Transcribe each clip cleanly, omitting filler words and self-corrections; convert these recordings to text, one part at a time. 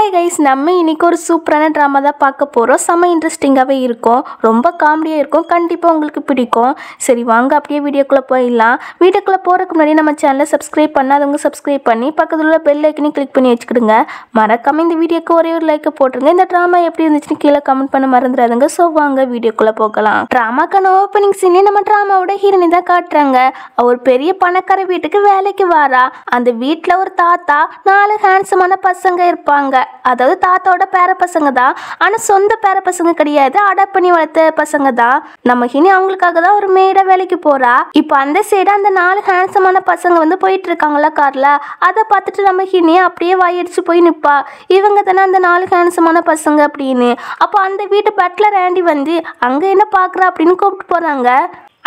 Hi guys, நம்ம இன்னைக்கு ஒரு சூப்பரான ட்ராமா தான் பார்க்க போகிறோம். செம்ம இன்ட்ரெஸ்டிங்காகவே இருக்கும், ரொம்ப காமெடியாக இருக்கும், கண்டிப்பாக உங்களுக்கு பிடிக்கும். சரி வாங்க அப்படியே வீடியோக்குள்ளே போயிடலாம். வீடியோக்குள்ளே போகிறதுக்கு முன்னாடி நம்ம சேனலை சப்ஸ்கிரைப் பண்ணாதவங்க சப்ஸ்கிரைப் பண்ணி பக்கத்தில் உள்ள பெல் ஐக்கனையும் கிளிக் பண்ணி வச்சுக்கிடுங்க. மறக்காமல் இந்த வீடியோக்கு ஒரே ஒரு லைக்கை போட்டுருங்க. இந்த ட்ராமா எப்படி இருந்துச்சுன்னு கீழே கமெண்ட் பண்ண மறந்துடாதுங்க. ஸோ வாங்க வீடியோக்குள்ளே போகலாம். ட்ராமாக்கான ஓப்பனிங் சீனே நம்ம ட்ராமாவோட ஹீரோனி தான் காட்டுறாங்க. அவர் பெரிய பணக்கார வீட்டுக்கு வேலைக்கு வாரா. அந்த வீட்டில் ஒரு தாத்தா 4 ஹேண்ட்ஸமான பசங்க இருப்பாங்க. அதாவது தாத்தாவோட பேர பசங்க தான், ஆனா சொந்த பேர பசங்க கிடையாது, அடாப்ட் பண்ணி வளர்த்த பசங்க தான். நம்ம ஹினி அவங்களுக்காக தான் ஒரு மேடா வேலைக்கு போறா. இப்போ அந்த சைடு அந்த 4 ஹேண்ட்ஸமான பசங்க வந்து போயிட்டு இருக்காங்களா கார்ல, அதை பார்த்துட்டு நம்ம ஹினி அப்படியே வாயடிச்சு போய் நிற்பா. இவங்க தானே அந்த 4 ஹேண்ட்ஸமான பசங்க அப்படின்னு. அப்போ அந்த வீட்டு பட்லர் ஆண்டி வந்து அங்க என்ன பாக்குறா அப்படின்னு கூப்பிட்டு போறாங்க.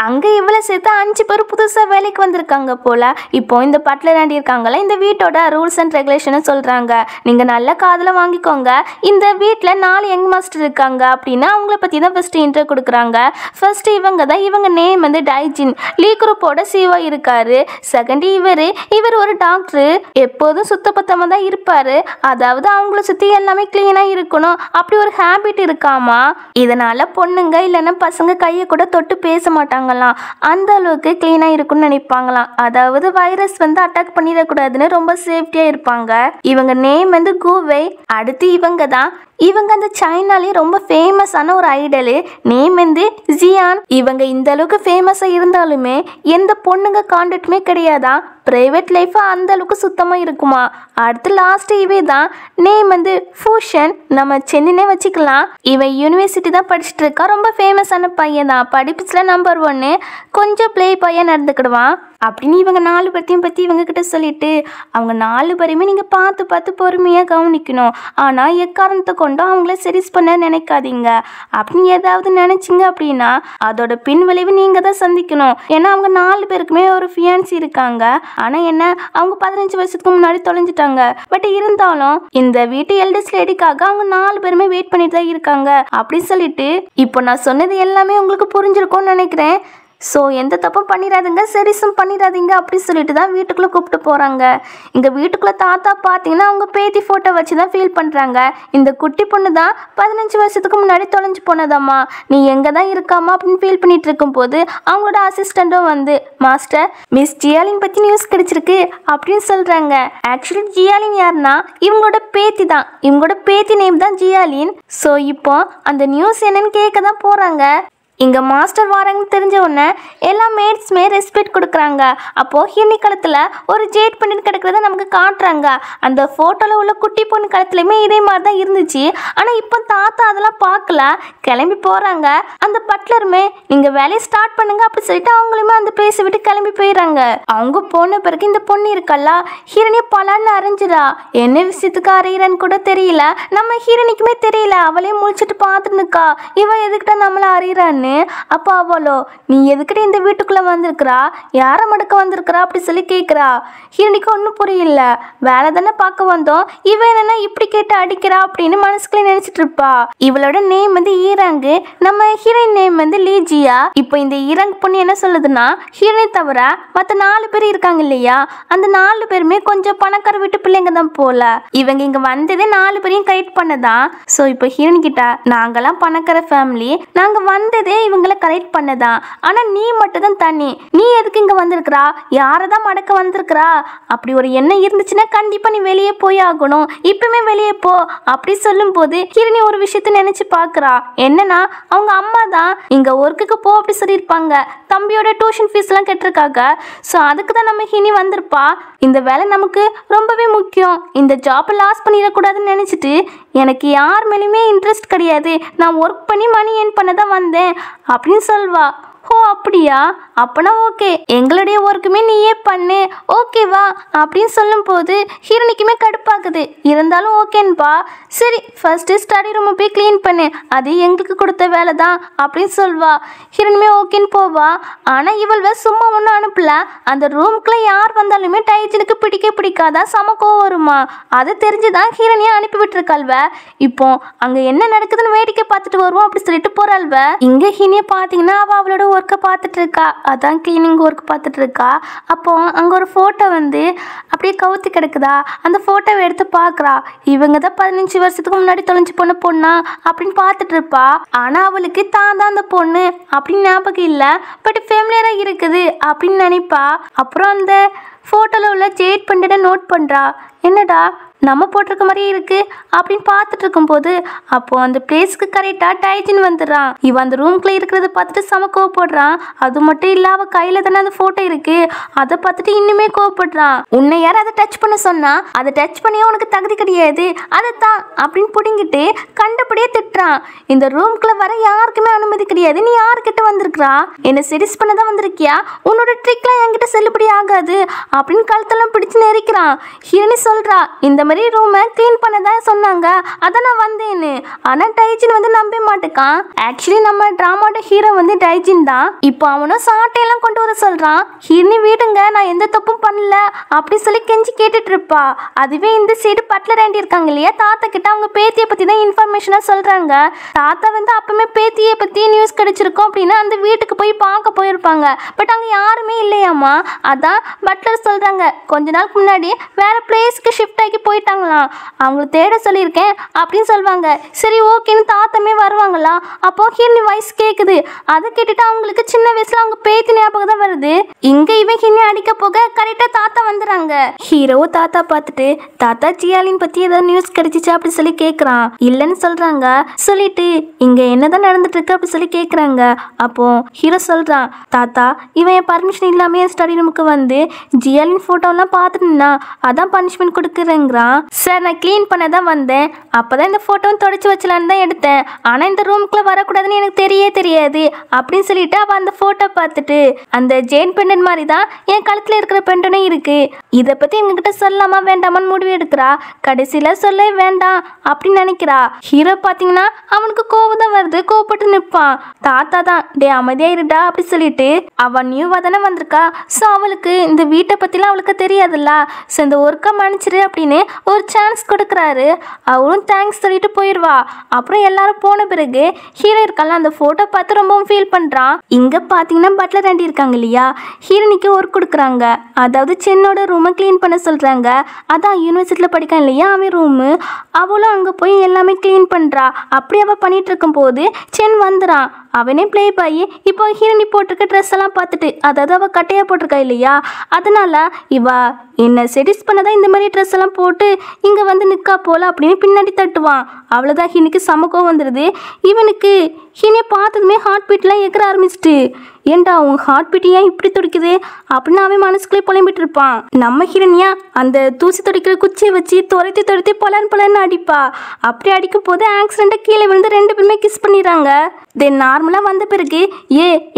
அங்கே இவ்வளோ சேர்த்து 5 பேர் புதுசாக வேலைக்கு வந்திருக்காங்க போல். இப்போ இந்த பட்லர் ஆண்டி இருக்காங்களே, இந்த வீட்டோட ரூல்ஸ் அண்ட் ரெகுலேஷனை சொல்கிறாங்க. நீங்கள் நல்ல காதில் வாங்கிக்கோங்க. இந்த வீட்டில் 4 யங் மாஸ்டர் இருக்காங்க அப்படின்னு அவங்கள பற்றி தான் ஃபஸ்ட்டு இன்ட்ரோ கொடுக்குறாங்க. ஃபஸ்ட்டு இவங்க தான், இவங்க நேம் வந்து டைஜின், லீ குரூப்போட சிஓ இருக்காரு. செகண்ட் இவர் ஒரு டாக்டரு, எப்போதும் சுத்தபத்தமாக தான் இருப்பார். அதாவது அவங்கள சுற்றி எல்லாமே க்ளீனாக இருக்கணும், அப்படி ஒரு ஹேபிட் இருக்காமா. இதனால் பொண்ணுங்க இல்லைன்னா பசங்க கையை கூட தொட்டு பேச மாட்டாங்க, அந்த அளவுக்கு கிளீனா இருக்குன்னு நினைப்பாங்களாம். அதாவது வைரஸ் வந்து அட்டாக் பண்ணிடக்கூடாதுன்னு ரொம்ப சேஃப்டியா இருப்பாங்க. இவங்க நேம் வந்து கூவை. அடுத்து இவங்க அந்த சைனாலே ரொம்ப ஃபேமஸான ஒரு ஐடலு, நேம் வந்து ஜியான். இவங்க இந்த அளவுக்கு ஃபேமஸாக இருந்தாலுமே எந்த பொண்ணுங்க கான்டாக்டுமே கிடையாதான். ப்ரைவேட் லைஃப் அந்த அளவுக்கு சுத்தமாக இருக்குமா. அடுத்து லாஸ்ட் இவே தான், நேம் வந்து ஃபூஷன், நம்ம சென்னைனே வச்சுக்கலாம். இவன் யூனிவர்சிட்டி தான் படிச்சுட்டு இருக்கா, ரொம்ப ஃபேமஸான பையன் தான், படிப்புல நம்பர் 1, கொஞ்சம் ப்ளே பையன் நடந்துக்கிடுவான் அப்படின்னு இவங்க 4 பேர்த்தையும் பற்றி இவங்க கிட்ட சொல்லிட்டு, அவங்க 4 பேரையுமே நீங்கள் பார்த்து பொறுமையாக கவனிக்கணும். ஆனால் எக்காரணத்தை கொண்டும் அவங்கள சீரியஸ் பண்ண நினைக்காதீங்க. அப்படின்னு ஏதாவது நினைச்சிங்க அப்படின்னா அதோட பின் விளைவு நீங்கள் தான் சந்திக்கணும். ஏன்னா அவங்க 4 பேருக்குமே ஒரு ஃபியான்சி இருக்காங்க. ஆனால் என்ன, அவங்க 15 வருஷத்துக்கு முன்னாடி தொலைஞ்சிட்டாங்க. பட் இருந்தாலும் இந்த வீட்டு எல்டர்ஸ் லேடிக்காக அவங்க 4 பேருமே வெயிட் பண்ணிட்டு தான் இருக்காங்க அப்படின்னு சொல்லிட்டு, இப்போ நான் சொன்னது எல்லாமே உங்களுக்கு புரிஞ்சிருக்கும்னு நினைக்கிறேன். ஸோ எந்த தப்பும் பண்ணிடாதுங்க, சரிசும் பண்ணிடாதீங்க அப்படின்னு சொல்லிட்டு தான் வீட்டுக்குள்ளே கூப்பிட்டு போகிறாங்க. இங்கே வீட்டுக்குள்ளே தாத்தா பார்த்தீங்கன்னா அவங்க பேத்தி ஃபோட்டோ வச்சு தான் ஃபீல் பண்ணுறாங்க. இந்த குட்டி பொண்ணு தான் 15 வருஷத்துக்கு முன்னாடி தொலைஞ்சு போனதாம்மா, நீ எங்கே தான் இருக்காமா அப்படின்னு ஃபீல் பண்ணிட்டு இருக்கும்போது அவங்களோட அசிஸ்டண்ட்டும் வந்து, மாஸ்டர் மிஸ் ஜியாலின் பற்றி நியூஸ் கிடைச்சிருக்கு அப்படின்னு சொல்கிறாங்க. ஆக்சுவலி ஜியாலின் யாருன்னா இவங்களோட பேத்தி தான், இவங்களோட பேத்தி நேம் தான் ஜியாலின். ஸோ இப்போ அந்த நியூஸ் என்னன்னு கேட்க தான் போகிறாங்க. இங்கே மாஸ்டர் வாராங்கன்னு தெரிஞ்ச உடனே எல்லா மேட்ஸுமே ரெஸ்பெக்ட் கொடுக்குறாங்க. அப்போது ஹினி கழுத்தில் ஒரு ஜேட் பண்ணிட்டு கிடக்கிறத நமக்கு காட்டுறாங்க. அந்த ஃபோட்டோவில் உள்ள குட்டி பொண்ணு கழுத்துலையுமே இதே மாதிரி தான் இருந்துச்சு. ஆனால் இப்போ தாத்தா அதெல்லாம் பார்க்கல, கிளம்பி போகிறாங்க. அந்த பட்லருமே நீங்கள் வேலையை ஸ்டார்ட் பண்ணுங்க அப்படி சொல்லிட்டு அவங்களுமே அந்த பிளேஸை விட்டு கிளம்பி போயிடுறாங்க. அவங்க போன பிறகு இந்த பொண்ணு இருக்கல்ல, ஹீரோனியை பலான்னு அரைஞ்சிடா. என்ன விஷயத்துக்கு அரைகிறான்னு கூட தெரியல, நம்ம ஹீரோனிக்குமே தெரியல. அவளே முழிச்சிட்டு பார்த்துட்டு இருக்கா, இவன் எதுக்கிட்ட நம்மளை அரைகிறான்னு. அப்போ அவளோ, நீ எதுக்கிட்ட இந்த வீட்டுக்குள்ள வந்திருக்கிறா, யாரை மடக்க வந்திருக்கிறா அப்படி சொல்லி கேட்குறா. ஹீரோனிக்கு ஒன்றும் புரியல, வேலை தானே பார்க்க வந்தோம், இவன் என்னன்னா இப்படி கேட்டு அடிக்கிறா அப்படின்னு மனசுக்குள்ளே நினைச்சிட்டு இருப்பா. இவளோட நேம் வந்து ஈராங்கு, நம்ம ஹீரோயின் நேம் வந்து லீஜியா. இப்போ இந்த ஈராங் பொண்ணு என்ன சொல்லுதுன்னா, ஹீரோனை தவிர மற்ற 4 பேர் இருக்காங்க இல்லையா, அந்த 4 பேருமே கொஞ்சம் பணக்கார வீட்டு பிள்ளைங்க தான் போல. இவங்க இங்க வந்ததே 4 பேரையும் கரெக்ட் பண்ணதான். ஸோ இப்போ ஹீரோயின் கிட்ட, நாங்கெல்லாம் பணக்கார ஃபேமிலி, நாங்க வந்ததே இவங்களை கரெக்ட் பண்ணதான், ஆனா நீ மட்டும் தான் தண்ணி, நீ எதுக்கு இங்க வந்திருக்கிறா, யாரதான் மடக்க வந்திருக்கிறா, அப்படி ஒரு எண்ணம் இருந்துச்சுன்னா கண்டிப்பா நீ வெளியே போய் ஆகணும், இப்பவுமே வெளியே போ அப்படி சொல்லும் போது ஹீரோனி ஒரு விஷயத்த நினைச்சு பாக்குறா. என்னன்னா அவங்க அம்மா தான் இங்க ஒர்க்குக்கு போ அப்படி சொல்லியிருப்பாங்க, தம்பியோட டியூஷன் ஃபீஸ் எல்லாம் கட்டிருக்காங்க. ஸோ அதுக்கு தான் நம்ம ஹினி வந்திருப்பா. இந்த வேலை நமக்கு ரொம்பவே முக்கியம், இந்த ஜாப்பை லாஸ் பண்ணிடக்கூடாதுன்னு நினைச்சிட்டு எனக்கு யார் மேலேயுமே இன்ட்ரெஸ்ட் கிடையாது, நான் ஒர்க் பண்ணி மணி ஏர்ன் பண்ண தான் வந்தேன் அப்படின்னு சொல்வா. ஓ அப்படியா, அப்பனா ஓகே, எங்களுடைய ஒர்க்குமே நீயே பண்ணு, ஓகேவா அப்படின்னு சொல்லும் போது ஹீரோனிக்குமே கடுப்பாக்குது. இருந்தாலும் ஓகேன்பா, சரி ஃபர்ஸ்ட்டு ஸ்டடி ரூமை போய் க்ளீன் பண்ணு, அது எங்களுக்கு கொடுத்த வேலை தான் அப்படின்னு சொல்வா. ஹீரோனுமே ஓகேன்னு போவா. ஆனால் இவள்வ சும்மா ஒன்றும் அனுப்பல, அந்த ரூம்குள்ளே யார் வந்தாலுமே டைஜனுக்கு பிடிக்காதான், சமக்கம் வருமா. அதை தெரிஞ்சுதான் ஹீரோனியை அனுப்பி விட்டுருக்காள்வ. இப்போ அங்கே என்ன நடக்குதுன்னு வேடிக்கை பார்த்துட்டு வருவோம் அப்படி சொல்லிட்டு போறாள்வ. இங்கே ஹீரோனியை பார்த்தீங்கன்னா அவளோட ஒர்க்கை பார்த்துட்டு இருக்கா, அதான் கிளீனிங் ஒர்க் பார்த்துட்டு இருக்கா. அப்போ அங்கே ஒரு ஃபோட்டோ வந்து அப்படியே கவுத்தி கிடக்குதா. அந்த ஃபோட்டோவை எடுத்து பார்க்குறா. இவங்க தான் 15 வருஷத்துக்கு முன்னாடி தொலைஞ்சு போன பொண்ணா அப்படின்னு பார்த்துட்டு இருப்பா. ஆனால் அவளுக்கு தான் அந்த பொண்ணு அப்படின்னு ஞாபகம் இல்லை, பட் ஃபேமிலியராக இருக்குது அப்படின்னு நினைப்பா. அப்புறம் அந்த ஃபோட்டோவில் உள்ள ஜேட் பெண்டனை நோட் பண்ணுறா. என்னடா நம்ம போட்டிருக்க மாதிரியே இருக்கு அப்படின்னு பார்த்துட்டு இருக்கும்போது அப்போ அந்த பிளேஸ்க்கு கரெக்டாக டைஜின் வந்துடுறான். இவன் அந்த ரூம்குள்ளே இருக்கிறத பார்த்துட்டு செம கோவப்படுறான். அது மட்டும் இல்லை, அவள் கையில் தானே அந்த ஃபோட்டோ இருக்கு, அதை பார்த்துட்டு இன்னுமே கோவப்படுறான். உன்னை யாரும் அதை டச் பண்ண சொன்னா, அதை டச் பண்ணியே உனக்கு தகுதி கிடையாது, அதை தான் அப்படின்னு பிடிங்கிட்டு கண்டபடியே திட்டுறான். இந்த ரூம்குள்ளே வர யாருக்குமே அனுமதி கிடையாது, நீ யாருக்கிட்ட வந்திருக்கிறா, என்னை செடிஸ் பண்ண தான் வந்திருக்கியா, உன்னோட ட்ரிக்லாம் என்கிட்ட செல்லுபடி ஆகாது அப்படின்னு கழுத்தெல்லாம் பிடிச்சு நெரிக்கிறான். ஹீரோனி சொல்றா, இந்த மாதிரி ரூமை க்ளீன் பண்ண தான் சொன்னாங்க, அதை நான் வந்தேன்னு. ஆனால் டைஜின் வந்து நம்ப மாட்டேக்கான். ஆக்சுவலி நம்ம ட்ராமாவோட ஹீரோ வந்து டைஜின் தான். இப்போ அவனும் சாட்டையெல்லாம் கொண்டு வர சொல்றான். ஹீரோனி வீடுங்க, நான் எந்த தப்பும் பண்ணல அப்படி சொல்லி கெஞ்சி கேட்டுட்டு இருப்பா. அதுவே இந்த சைடு பட்லர் ஆண்டி இருக்காங்க இல்லையா, தாத்தா கிட்ட அவங்க பேத்தியை பற்றி தான் இன்ஃபர்மேஷனாக சொல்றாங்க. தாத்தா வந்து அப்பவுமே பேத்தியை பற்றி நியூஸ் கிடைச்சிருக்கோம் அப்படின்னு அந்த வீட்டுக்கு போய் பார்க்க போயிருப்பாங்க. பட் அங்கே யாருமே இல்லையாமா. அதான் பட்லர் சொல்றாங்க, கொஞ்ச நாளுக்கு முன்னாடி வேற பிளேஸ்க்கு ஷிஃப்ட் ஆகி போயிட்டாங்களாம், அவங்கள தேட சொல்லியிருக்கேன் அப்படின்னு சொல்லுவாங்க. சரி ஓகேன்னு தாத்தமே வருவாங்களா. அப்போ ஹின்னி வாய்ஸ் கேட்குது. அதை கேட்டுட்டு அவங்களுக்கு சின்ன வயசுல அவங்க பேத்தி ஞாபகம் தான் வருது. இங்க இவன் ஹின்னி அடிக்க போக கரெக்டா தாத்தா வந்துடுறாங்க. ஹீரோ தாத்தா பார்த்துட்டு, தாத்தா ஜியாலின் பத்தி ஏதாவது நியூஸ் கிடைச்சிச்சு அப்படி சொல்லி கேட்குறான். இல்லைன்னு சொல்றாங்க. சொல்லிட்டு இங்க என்னதான் நடந்துட்டு இருக்கு அப்படி சொல்லி கேட்குறாங்க. அப்போ ஹீரோ சொல்றான், தாத்தா இவன் என் பர்மிஷன் இல்லாம என் ஸ்டடி ரூமுக்கு வந்து ஜியாலின் போட்டோலாம் பார்த்துட்டுனா அதான் பனிஷ்மெண்ட் கொடுக்குறேங்கிறான். சார் நான் க்ளீன் பண்ண தான் வந்தேன், அப்போதான் இந்த ஃபோட்டோவும் தொடச்சி வச்சலான்னு தான் எடுத்தேன், ஆனால் இந்த ரூம்குள்ளே வரக்கூடாதுன்னு எனக்கு தெரியாது அப்படின்னு சொல்லிட்டு அவள் அந்த ஃபோட்டோ பார்த்துட்டு, அந்த ஜெயின் பெண்டன் மாதிரி தான் என் கழுத்தில் இருக்கிற பெண்டனே இருக்கு, இதை பற்றி இவங்ககிட்ட சொல்லாமா வேண்டாமான்னு முடிவு எடுக்கிறா. கடைசியில் சொல்ல வேண்டாம் அப்படின்னு நினைக்கிறா. ஹீரோ பார்த்தீங்கன்னா அவனுக்கு கோவம் தான் வருது, கோவப்பட்டு நிற்பான். தாத்தா தான் டே அமைதியா இருடா அப்படி சொல்லிட்டு, அவன் நியூவாக தானே வந்திருக்கா, ஸோ அவளுக்கு இந்த வீட்டை பற்றிலாம் அவளுக்கு தெரியாதுல்ல, ஸோ இந்த ஒர்க்கை மன்னிச்சிரு அப்படின்னு ஒரு சான்ஸ் கொடுக்குறாரு. அவளும் தேங்க்ஸ் சொல்லிட்டு போயிடுவா. அப்புறம் எல்லாரும் போன பிறகு ஹீரோ இருக்கால அந்த ஃபோட்டோ பார்த்து ரொம்பவும் ஃபீல் பண்ணுறான். இங்கே பார்த்தீங்கன்னா பட்லர் ஆண்டி இருக்காங்க இல்லையா, ஹீரோனிக்கு ஒர்க் கொடுக்குறாங்க. அதாவது சென்னோட ரூமை க்ளீன் பண்ண சொல்கிறாங்க. அதான் யூனிவர்சிட்டியில் படிக்கான் இல்லையா அவன் ரூமு, அவளும் அங்கே போய் எல்லாமே க்ளீன் பண்ணுறா. அப்படி அவள் பண்ணிட்டு இருக்கும் போது சென் வந்துடான். அவனே ப்ளே பாய் இப்போ ஹீரோனி போட்டிருக்க ட்ரெஸ் எல்லாம் பார்த்துட்டு, அதாவது அவள் கட்டையாக போட்டிருக்கா இல்லையா, அதனால இவ என்ன செடிஸ் பண்ணதான் இந்த மாதிரி ட்ரெஸ் எல்லாம் போட்டு இங்கே வந்து நிற்கா போல அப்படின்னு பின்னாடி தட்டுவான். அவ்வளோதான் ஹினிக்கு சமக்கம் வந்துடுது. இவனுக்கு ஹினியை பார்த்ததுமே ஹார்ட் பீட்லாம் எகிற ஆரம்பிச்சிட்டு, ஏண்டா உன் ஹார்ட் பீட் ஏன் இப்படி துடிக்குது அப்படின்னு அவன் மனசுக்குள்ளே புலம்பிட்டு இருப்பான். நம்ம ஹீரோனியா அந்த தூசி துடிக்கிற குச்சியை வச்சு துரத்தி பொலன்னு அடிப்பா. அப்படி அடிக்கும் போது ஆக்சிடென்ட்டாக கீழே விழுந்து 2 பேருமே கிஸ் பண்ணிடுறாங்க. தென் நார்மலாக வந்த பிறகு,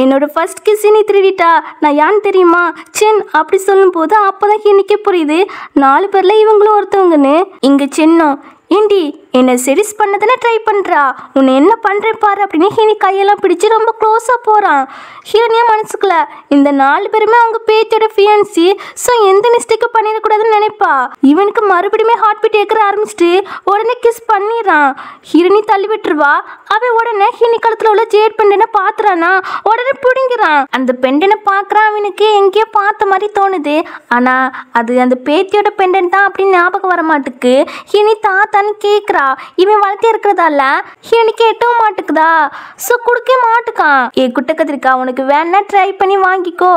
என்னோட ஃபர்ஸ்ட் கிஸ் நீ திருடிட்டா, நான் யான்னு தெரியுமா சென் அப்படி சொல்லும் போது அப்போதான் ஹினிக்கே புரியுது 4 பேரில் இவங்களும் ஒருத்தவங்கன்னு. இங்கே சென்னும், ஏண்டி என்னை செடிஸ் பண்ணதானே ட்ரை பண்ணுறா, உன்னை என்ன பண்ணுறேன் பாரு அப்படின்னு ஹீனி கையெல்லாம் பிடிச்சி ரொம்ப க்ளோஸாக போகிறான். ஹீரோனியா மனசுக்குள்ள இந்த 4 பேருமே அவங்க பேத்தியோட ஃபியான்சி, ஸோ எந்த மிஸ்டேக்கும் பண்ணிடக்கூடாதுன்னு நினைப்பா. இவனுக்கு மறுபடியும் ஹார்ட் பீட் ஏற்க ஆரம்பிச்சிட்டு உடனே கிஸ் பண்ணிடுறான். ஹீரோனி தள்ளி விட்டுருவா. அவன் உடனே ஹீனி கழுத்தில் உள்ள ஜேட் பெண்டனை பார்த்துறானா, உடனே பிடிங்கிறான். அந்த பெண்டனை பார்க்குறான். அவனுக்கு எங்கேயோ பார்த்த மாதிரி தோணுது, ஆனால் அது அந்த பேத்தியோட பெண்டன் தான் அப்படின்னு ஞாபகம் வர மாட்டுக்கு. ஹீனி தாத்தான்னு கேட்குறா. இவன் வளர்த்தி இருக்கிறதால ஹீரோனிக்கு எட்டவும் மாட்டுக்குதா, ஸோ கொடுக்க மாட்டுக்கான். குட்டை கத்திரிக்கா உனக்கு வேணா ட்ரை பண்ணி வாங்கிக்கோ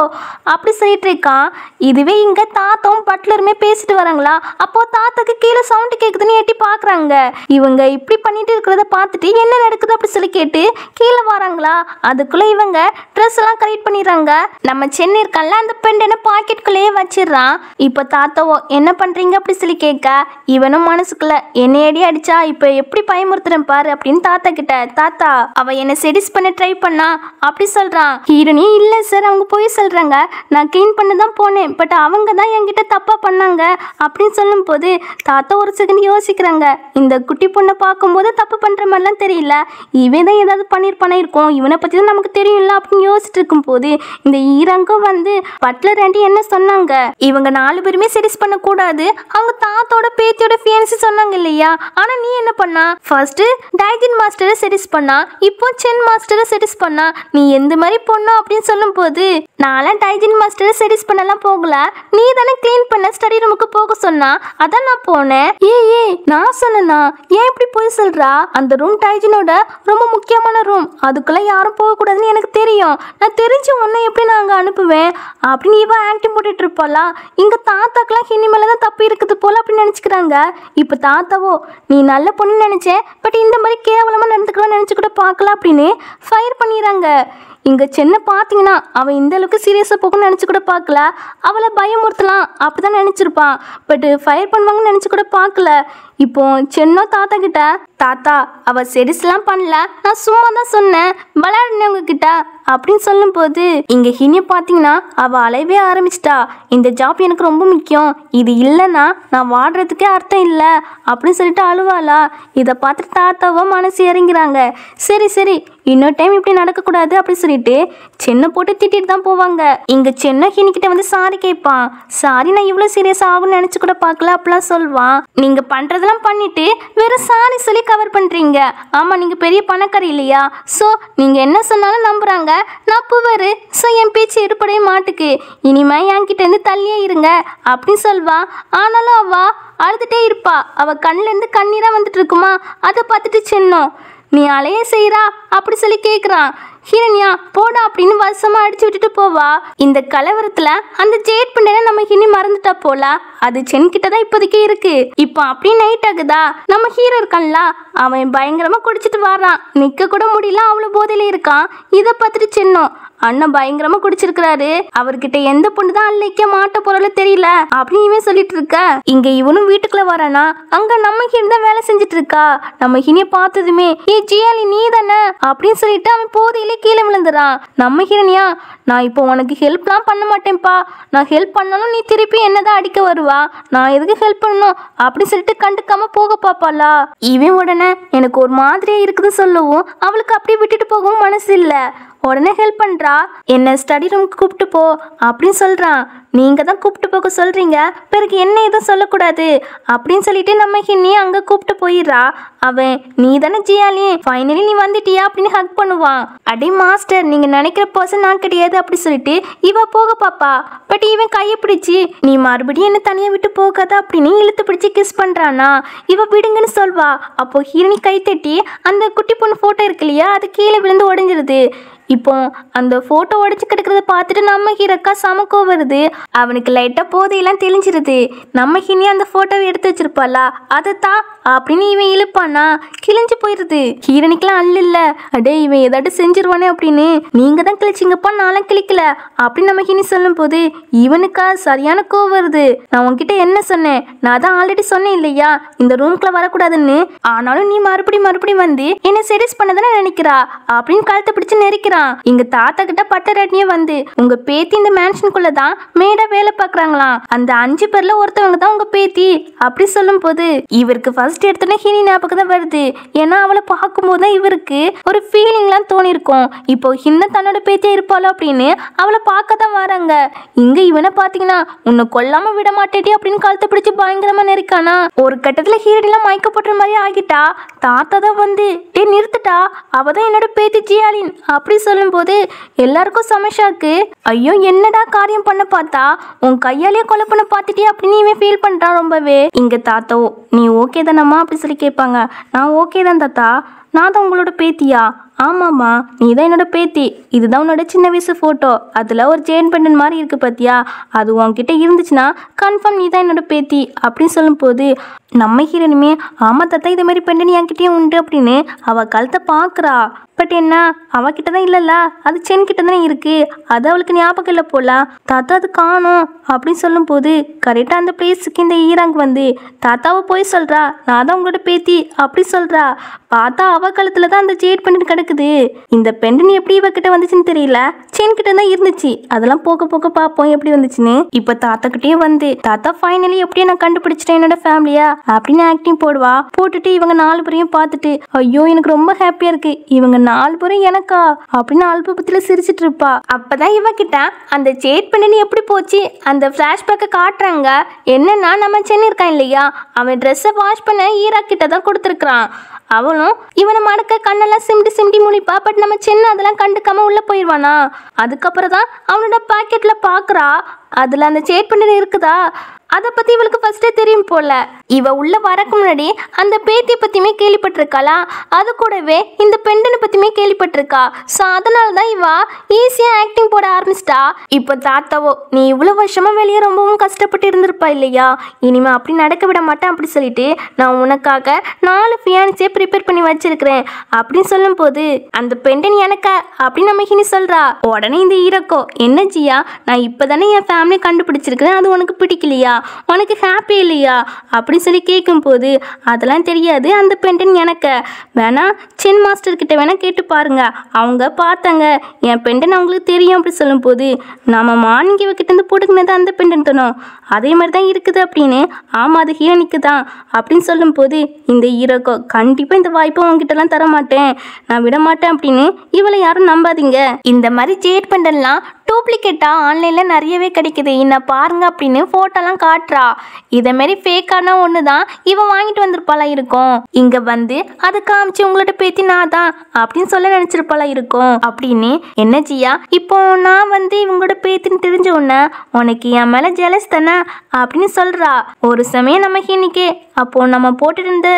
அப்படி சொல்லிட்டு இருக்கான். இதுவே இங்கே தாத்தாவும் பட்லருமே பேசிட்டு வராங்களா. அப்போ தாத்தாக்கு கீழே சவுண்டு கேட்குதுன்னு எட்டி பார்க்குறாங்க. இவங்க இப்படி பண்ணிட்டு இருக்கிறத பார்த்துட்டு என்ன நடக்குது அப்படி சொல்லி கேட்டு கீழே வராங்களா. அதுக்குள்ளே இவங்க ட்ரெஸ் எல்லாம் கரெக்ட் பண்ணிடுறாங்க. நம்ம சென்னை இருக்கான்ல அந்த பெண்டனை பாக்கெட்டுக்குள்ளேயே வச்சிடுறான். இப்போ தாத்தாவோ என்ன பண்ணுறீங்க அப்படி சொல்லி கேட்க, இவனும் மனசுக்குள்ள என்னையடி அடிச்சா இப்போ எப்படி பயமுறுத்துறேன் பாரு அப்படின்னு தாத்தா கிட்ட, தாத்தா அவ என்ன செடிஸ் பண்ண ட்ரை பண்ணா அப்படி சொல்றான். ஹீரோனி இல்ல சார் அவங்க போய் சொல்றாங்க, நான் க்ளீன் பண்ண தான் போனேன், பட் அவங்க தான் என்கிட்ட தப்பா பண்ணாங்க அப்படின்னு சொல்லும் போது தாத்தா ஒரு செகண்ட் யோசிக்கிறாங்க. இந்த குட்டி பொண்ணை பார்க்கும்போது தப்பு பண்ற மாதிரிலாம் தெரியல, இவன் தான் ஏதாவது பண்ணிருப்பானா இருக்கும், இவனை பத்தி தான் நமக்கு தெரியும்ல அப்படின்னு யோசிச்சுட்டு இருக்கும் போது இந்த ஈரங்கும் வந்து பட்லர் ஆண்டி என்ன சொன்னாங்க, இவங்க 4 பேருமே செடிஸ் பண்ண கூடாது, அவங்க தாத்தோட பேத்தியோட ஃபியான்சி சொன்னாங்க இல்லையா, ஆனா நீ என்ன பண்ணா? ஃபர்ஸ்ட் டைஜின் மாஸ்டரை செட்டிஸ் பண்ணா, இப்போ சென் மாஸ்டரை செட்டிஸ் பண்ணா. நீ எந்த மாதிரி பொண்ணு அப்படின்னு சொல்லும் போது நான்லாம் டைஜின் மாஸ்டரை செட்டிஸ் பண்ணலாம் போகல, நீ தானே கிளீன் பண்ண ஸ்டடி ரூமுக்கு போக சொன்னா, அதான் நான் போனேன். ஏ நான் சொன்னா ஏன் இப்படி போய் சொல்றா? அந்த ரூம் டைஜினோட ரொம்ப முக்கியமான ரூம், அதுக்குள்ள யாரும் போக கூடாதுன்னு எனக்கு தெரியும். நான் தெரிஞ்ச ஒன்னும் எப்படி நான் அங்க அனுப்புவேன் அப்படின்னு இவ ஆக்டிங் போட்டுட்டு இருப்பாளா. இங்க தாத்தாக்கெல்லாம் ஹினி மேலதான் தப்பு இருக்குது போல அப்படின்னு நினைச்சுக்கிறாங்க. இப்ப தாத்தாவோ நீ நல்ல பொண்ணு நினைச்சேன், பட் இந்த மாதிரி கேவலமா நடந்துக்கலாம் நினைச்சு கூட பார்க்கல அப்படின்னு ஃபயர் பண்ணிடுறாங்க. இங்க சென்னை பார்த்தீங்கன்னா அவன் இந்த அளவுக்கு சீரியஸாக போகணும்னு நினச்சி கூட பார்க்கல, அவளை பயமுறுத்தலாம் அப்படிதான் நினச்சிருப்பான். பட் ஃபயர் பண்ணுவாங்கன்னு நினச்சி கூட பார்க்கல. இப்போ சென்னோ தாத்தா கிட்ட, தாத்தா அவ செடிஸ்லாம் பண்ணல, நான் சும்மா தான் சொன்னேன் விளையாடுனவங்க கிட்ட அப்படின்னு சொல்லும் போது இங்க ஹினிய பார்த்தீங்கன்னா அவ அலைவே ஆரம்பிச்சிட்டா. இந்த ஜாப் எனக்கு ரொம்ப முக்கியம், இது இல்லைன்னா நான் வாடுறதுக்கே அர்த்தம் இல்லை அப்படின்னு சொல்லிட்டு அழுவாளா. இதை பார்த்துட்டு தாத்தாவோ மனசு இறங்கிறாங்க. சரி இன்னொரு டைம் இப்படி நடக்கக்கூடாது அப்படின்னு சொல்லிட்டு சென்னை போட்டு திட்டிட்டு தான் போவாங்க. இங்க சென்னை ஹினிக்கிட்ட வந்து சாரி கேட்பான். சாரி நான் இவ்வளோ சீரியஸாக ஆகும்னு நினச்சி கூட பார்க்கல அப்படிலாம் சொல்வான். நீங்க பண்றதெல்லாம் பண்ணிட்டு வெறும் சாரி சொல்லி கவர் பண்றீங்க. ஆமா நீங்க பெரிய பணக்காரி இல்லையா, ஸோ நீங்க என்ன சொன்னாலும் நம்புறாங்க. நான் புவரு, ஸோ என் பேச்சு எடுப்படைய மாட்டுக்கு, இனிமே என்கிட்ட இருந்து தள்ளியே இருங்க அப்படின்னு சொல்வா. ஆனாலும் அவ அழுதுட்டே இருப்பா. அவ கண்ணுல இருந்து கண்ணீரா வந்துட்டு இருக்குமா. அதை பார்த்துட்டு சென்னோம் நீ அலைய செய்யறா அப்படி சொல்லி கேட்குறான். ஹிரண்யா போடா அப்படின்னு வருஷமா அடிச்சு விட்டுட்டு போவா. இந்த கலவரத்துல அந்த ஜேட் பண்ண நம்ம ஹினி மறந்துட்டா போல, அது சென் கிட்ட தான் இப்போதைக்கு இருக்கு. இப்போ அப்படியே நைட் ஆகுதா, நம்ம ஹீரோ இருக்கான்ல அவன் பயங்கரமா குடிச்சிட்டு வரான், நிக்க கூட முடியல அவ்வளவு போதையில இருக்கான். இதை பார்த்துட்டு சென்னோம் அண்ணன் பயங்கரமா குடிச்சிருக்கிறாரு, அவர்கிட்ட எந்த பொண்ணு தான் அள்ளிக்க மாட்ட போறல தெரியல அப்படின்னு இவன் சொல்லிட்டு இருக்க. இங்க இவனும் வீட்டுக்குள்ள வரானா, அங்க நம்ம ஹினி தான் வேலை செஞ்சுட்டு இருக்கா. நம்ம ஹினிய பார்த்ததுமே ஏ ஜியாலி நீ தானே அப்படின்னு சொல்லிட்டு அவன் போதையிலே கீழே விழுந்துறான். நம்ம ஹிரண்யா நான் இப்போ உனக்கு ஹெல்ப்லாம் பண்ண மாட்டேன்ப்பா, நான் ஹெல்ப் பண்ணாலும் நீ திருப்பி என்னதான் அடிக்க வருவா, நான் எதுக்கு ஹெல்ப் பண்ணணும் அப்படின்னு சொல்லிட்டு கண்டுக்காம போக பாப்பாளா. இவன் உடனே எனக்கு ஒரு மாதிரியே இருக்குது சொல்லவும் அவளுக்கு அப்படியே விட்டுட்டு போகவும் மனசு இல்லை. உடனே ஹெல்ப் பண்றா. என்ன ஸ்டடி ரூமுக்கு கூப்பிட்டு போ அப்படின்னு சொல்றான். நீங்க தான் கூப்பிட்டு போக சொல்றீங்க, பிறகு என்ன எதுவும் சொல்லக்கூடாது அப்படின்னு சொல்லிட்டு நம்ம ஹின்னி அங்க கூப்பிட்டு போயிடுறா. அவன் நீ தானே ஜியாலி, ஃபைனலி நீ வந்துட்டியா அப்படின்னு ஹக் பண்ணுவான். அடே மாஸ்டர் நீங்க நினைக்கிற பர்சன் நான் கிடையாது அப்படி சொல்லிட்டு இவ போக பாப்பா. பட் இவன் கையை பிடிச்சி நீ மறுபடியும் என்ன தனியா விட்டு போகாத அப்படின்னு இழுத்து பிடிச்சி கிஸ் பண்றானா. இவ விடுங்கன்னு சொல்வா. அப்போ ஹீரோனி கை தட்டி அந்த குட்டி பொண்ணு போட்டோ இருக்கு இல்லையா, அது கீழே விழுந்து உடைஞ்சிருது. இப்போ அந்த போட்டோ உடைச்சு கிடக்கிறத பார்த்துட்டு நம்ம ஹீரோக்கா சமக்கோ வருது. அவனுக்கு லைட்டா போதையெல்லாம் தெளிஞ்சிருது. நம்ம ஹினி அந்த போட்டோவை எடுத்து வச்சிருப்பாளா, அதைத்தான் அப்படின்னு இவன் இழுப்பானா, கிழிஞ்சு போயிருது. ஹீரோனிக்கெல்லாம் அல்ல இல்ல, அடே இவன் ஏதாட்டு செஞ்சிருவானே அப்படின்னு. நீங்க தான் கிழிச்சிங்கப்பா நான்லாம் கிழிக்கல அப்படின்னு நம்ம ஹினி சொல்லும் போது இவனுக்கா சரியான கோவம் வருது. நான் உன்கிட்ட என்ன சொன்னேன், நான் தான் ஆல்ரெடி சொன்னேன் இல்லையா இந்த ரூம்குள்ள வரக்கூடாதுன்னு, ஆனாலும் நீ மறுபடியும் வந்து என்ன செடிஸ் பண்ணதானே நினைக்கிறா அப்படின்னு கழுத்தை பிடிச்சு நெரிக்கிறான். இங்க தாத்தா கிட்ட பட்டராட்டியே வந்து உங்க பேத்தி இந்த மேன்ஷனுக்குள்ள தான் மேடா வேலை பாக்குறாங்களாம், அந்த 5 பேர்ல ஒருத்தவங்க தான் உங்க பேத்தி அப்படி சொல்லும் போது இவருக்கு ஃபர்ஸ்ட் எடுத்தோன்னே ஹினி ஞாபகம் தான் வருது. ஏன்னா அவளை பார்க்கும்போது தான் இவருக்கு ஒரு ஃபீலிங்லாம் தோணி இருக்கும். இப்போ ஹின்ன தன்னோட பேத்தியா இருப்பாளோ அப்படின்னு அவளை பார்க்க தான் வராங்க. இங்க இவனை பாத்தீங்கன்னா உன்னை கொல்லாம விட மாட்டேடி அப்படின்னு கழுத்தை பிடிச்சு பயங்கரமா நெருக்கானா. ஒரு கட்டத்துல ஹீரோலாம் மயக்கப்படுற மாதிரி ஆகிட்டா. தாத்தா தான் வந்து டே நிறுத்துட்டா, அவதான் என்னோட பேத்தி ஜியாலின் அப்படி சொல்லும் போது எல்லாருக்கும் சமஷாக்கு. ஐயோ என்னடா காரியம் பண்ண பார்த்தா உன் கையாலேயே கொலை பண்ண பார்த்துட்டே அப்படின்னு இவன் ஃபீல் பண்றான் ரொம்பவே. இங்க தாத்தாவோ நீ ஓகே தானம்மா அப்படி சொல்லி கேட்பாங்க. நான் ஓகே தான் தாத்தா, நான் தான் உங்களோட பேத்தியா? ஆமாம்மா நீ தான் என்னோட பேத்தி, இதுதான் உன்னோட சின்ன வயசு ஃபோட்டோ, அதில் ஒரு ஜெயின் பெண்டன் மாதிரி இருக்குது பார்த்தியா, அது உன்கிட்ட இருந்துச்சுன்னா கன்ஃபார்ம் நீ தான் என்னோட பேத்தி அப்படின்னு சொல்லும் போது நம்ம ஹீரோனுமே ஆமாம் தாத்தா இதே மாதிரி பெண்டன் என்கிட்டயும் உண்டு அப்படின்னு அவள் கழுத்தை பார்க்குறா. பட் என்ன அவகிட்ட தான் இல்லைல்ல, அது சென் கிட்ட தானே இருக்கு, அது அவளுக்கு ஞாபகம் இல்லை போல. தாத்தா அது காணும் அப்படின்னு சொல்லும் போது கரெக்டாக அந்த பிளேஸுக்கு இந்த ஈராங் வந்து தாத்தாவை போய் சொல்கிறா, நான் தான் உங்களோட பேத்தி அப்படி சொல்கிறா. பார்த்தா அவ கழுத்தில் தான் அந்த ஜெயிட் பெண்டன் கிடக்குது. இந்த பெண்டன் எப்படி இவகிட்ட வந்துச்சுன்னு தெரியல, சென் கிட்ட தான் இருந்துச்சு. அதெல்லாம் போக போக பார்ப்போம் எப்படி வந்துச்சுன்னு. இப்போ தாத்தா கிட்டே வந்து தாத்தா ஃபைனலி எப்படியே நான் கண்டுபிடிச்சிட்டேன் என்னோட ஃபேமிலியா அப்படின்னு ஆக்டிங் போடுவா. போட்டுட்டு இவங்க 4 பேரையும் பார்த்துட்டு ஐயோ எனக்கு ரொம்ப ஹாப்பியாக இருக்கு, இவங்க 4 பேரும் எனக்கா அப்படின்னு அல்பபத்தில் சிரிச்சிட்டு இருப்பா. அப்பதான் இவகிட்ட அந்த ஜேட் பெண்டன் எப்படி போச்சு அந்த ஃப்ளாஷ்பேக்கை காட்டுறாங்க. என்னன்னா நம்ம சென்னை இருக்கான் இல்லையா, அவன் ட்ரெஸ்ஸை வாஷ் பண்ண ஈரா கிட்ட தான் கொடுத்துருக்குறான். அவளும் இவனை மடக்க கண்ணெல்லாம் சிம்டி சிம்டி முழிப்பா. பட் நம்ம சென்னை அதெல்லாம் கண்டுக்காம உள்ள போயிடுவானா. அதுக்கப்புறம் தான் அவனோட பாக்கெட்ல பாக்குறா, அதுல அந்த ஜேட் பெண்டன் இருக்குதா. அதை பற்றி இவளுக்கு ஃபஸ்ட்டே தெரியும் போல. இவ உள்ள வரக்கு முன்னாடி அந்த பேத்தியை பற்றியுமே கேள்விப்பட்டிருக்காளா, அது கூடவே இந்த பெண்டனை பற்றியுமே கேள்விப்பட்டிருக்கா. ஸோ அதனால தான் இவ ஈஸியாக ஆக்டிங் போட ஆரம்பிச்சிட்டா. இப்போ தாத்தாவோ நீ இவ்வளோ வருஷமாக வெளியே ரொம்பவும் கஷ்டப்பட்டு இருந்திருப்பா இல்லையா, இனிமேல் அப்படி நடக்க விட மாட்டேன் அப்படி சொல்லிட்டு நான் உனக்காக 4 ஃபியான்ஸே ப்ரிப்பேர் பண்ணி வச்சிருக்கிறேன் அப்படின்னு சொல்லும் போது அந்த பெண்டன் எனக்கா அப்படின்னு நம்ம ஹினி சொல்கிறா. உடனே இந்த ஈரக்கோ என்ன ஜியா, நான் இப்போ தானே என் ஃபேமிலியை கண்டுபிடிச்சிருக்கிறேன், அது உனக்கு பிடிக்கலையா, உனக்கு ஹாப்பி இல்லையா அப்படின்னு சொல்லி கேட்கும்போது அதெல்லாம் தெரியாது அந்த பெண்டன் எனக்கு வேணா சென் மாஸ்டர் கிட்ட வேணா கேட்டு பாருங்க, அவங்க பார்த்தாங்க என் பெண்டன் அவங்களுக்கு தெரியும் அப்படி சொல்லும்போது நம்ம மார்னிங் இவகிட்ட இருந்து போட்டுக்கினது அந்த பெண்டன் தோணும் அதே மாதிரி தான் இருக்குது அப்படின்னு. ஆமாம் அது ஹீரோனிக்கு தான் அப்படின்னு சொல்லும்போது இந்த ஹீரோக்கோ கண்டிப்பாக இந்த வாய்ப்பை உங்ககிட்டலாம் தர மாட்டேன், நான் விட மாட்டேன் அப்படின்னு இவளை யாரும் நம்பாதீங்க. இந்த மாதிரி ஜேட் பெண்டன்லாம் டூப்ளிகேட்டாக ஆன்லைனில் நிறையவே கிடைக்குது, என்ன பாருங்க அப்படின்னு ஃபோட்டோலாம் காட்டுறா. இதை மாரி ஃபேக்கான ஒன்று தான் இவன் வாங்கிட்டு வந்திருப்பாளா இருக்கும். இங்கே வந்து அதை காமிச்சு உங்களோட பேத்தி நான் தான் அப்படின்னு சொல்ல நினச்சிருப்பாளா இருக்கும் அப்படின்னு. என்ன ஜியா இப்போ நான் வந்து இவங்களோட பேத்தின்னு தெரிஞ்ச உடனே உனக்கு என் மேலே ஜெலஸ் தானே அப்படின்னு சொல்கிறா. ஒரு சமயம் நம்ம ஹீனிக்கே அப்போ நம்ம போட்டுட்டு இருந்த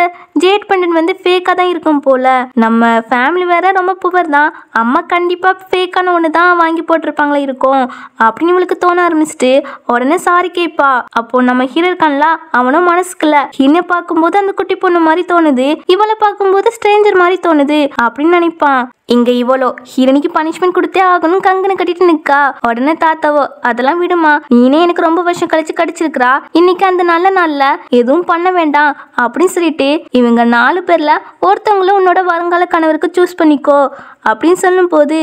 ஜேட் பெண்டன் வந்து ஃபேக்காக தான் இருக்கும் போல, நம்ம ஃபேமிலி வேற ரொம்ப புவர் தான், அம்மா கண்டிப்பாக ஃபேக்கான ஒன்று தான் வாங்கி போட்டிருப்பாங்களா இருக்கும் அப்படின்னு இவளுக்கு தோண ஆரம்பிச்சுட்டு உடனே சாரி கேட்பா. அப்போ நம்ம ஹீரோ இருக்கான்ல அவனும் மனசுக்குள்ள ஹீனை பார்க்கும்போது அந்த குட்டி பொண்ணு மாதிரி தோணுது, இவளை பார்க்கும்போது ஸ்ட்ரேஞ்சர் மாதிரி தோணுது அப்படின்னு நினைப்பான். இங்க இவளோ ஹீரோனிக்கு பனிஷ்மெண்ட் கொடுத்தே ஆகணும் கங்கனை கட்டிட்டு நிற்கா. உடனே தாத்தாவோ அதெல்லாம் விடுமா, நீனே எனக்கு ரொம்ப வருஷம் கழிச்சு கடிச்சிருக்கிறா, இன்னைக்கு அந்த நல்ல நாள்ல எதுவும் பண்ண வேண்டாம் அப்படின்னு சொல்லிட்டு இவங்க 4 பேர்ல ஒருத்தவங்களும் உன்னோட வருங்கால கணவருக்கு சூஸ் பண்ணிக்கோ அப்படின்னு சொல்லும் போது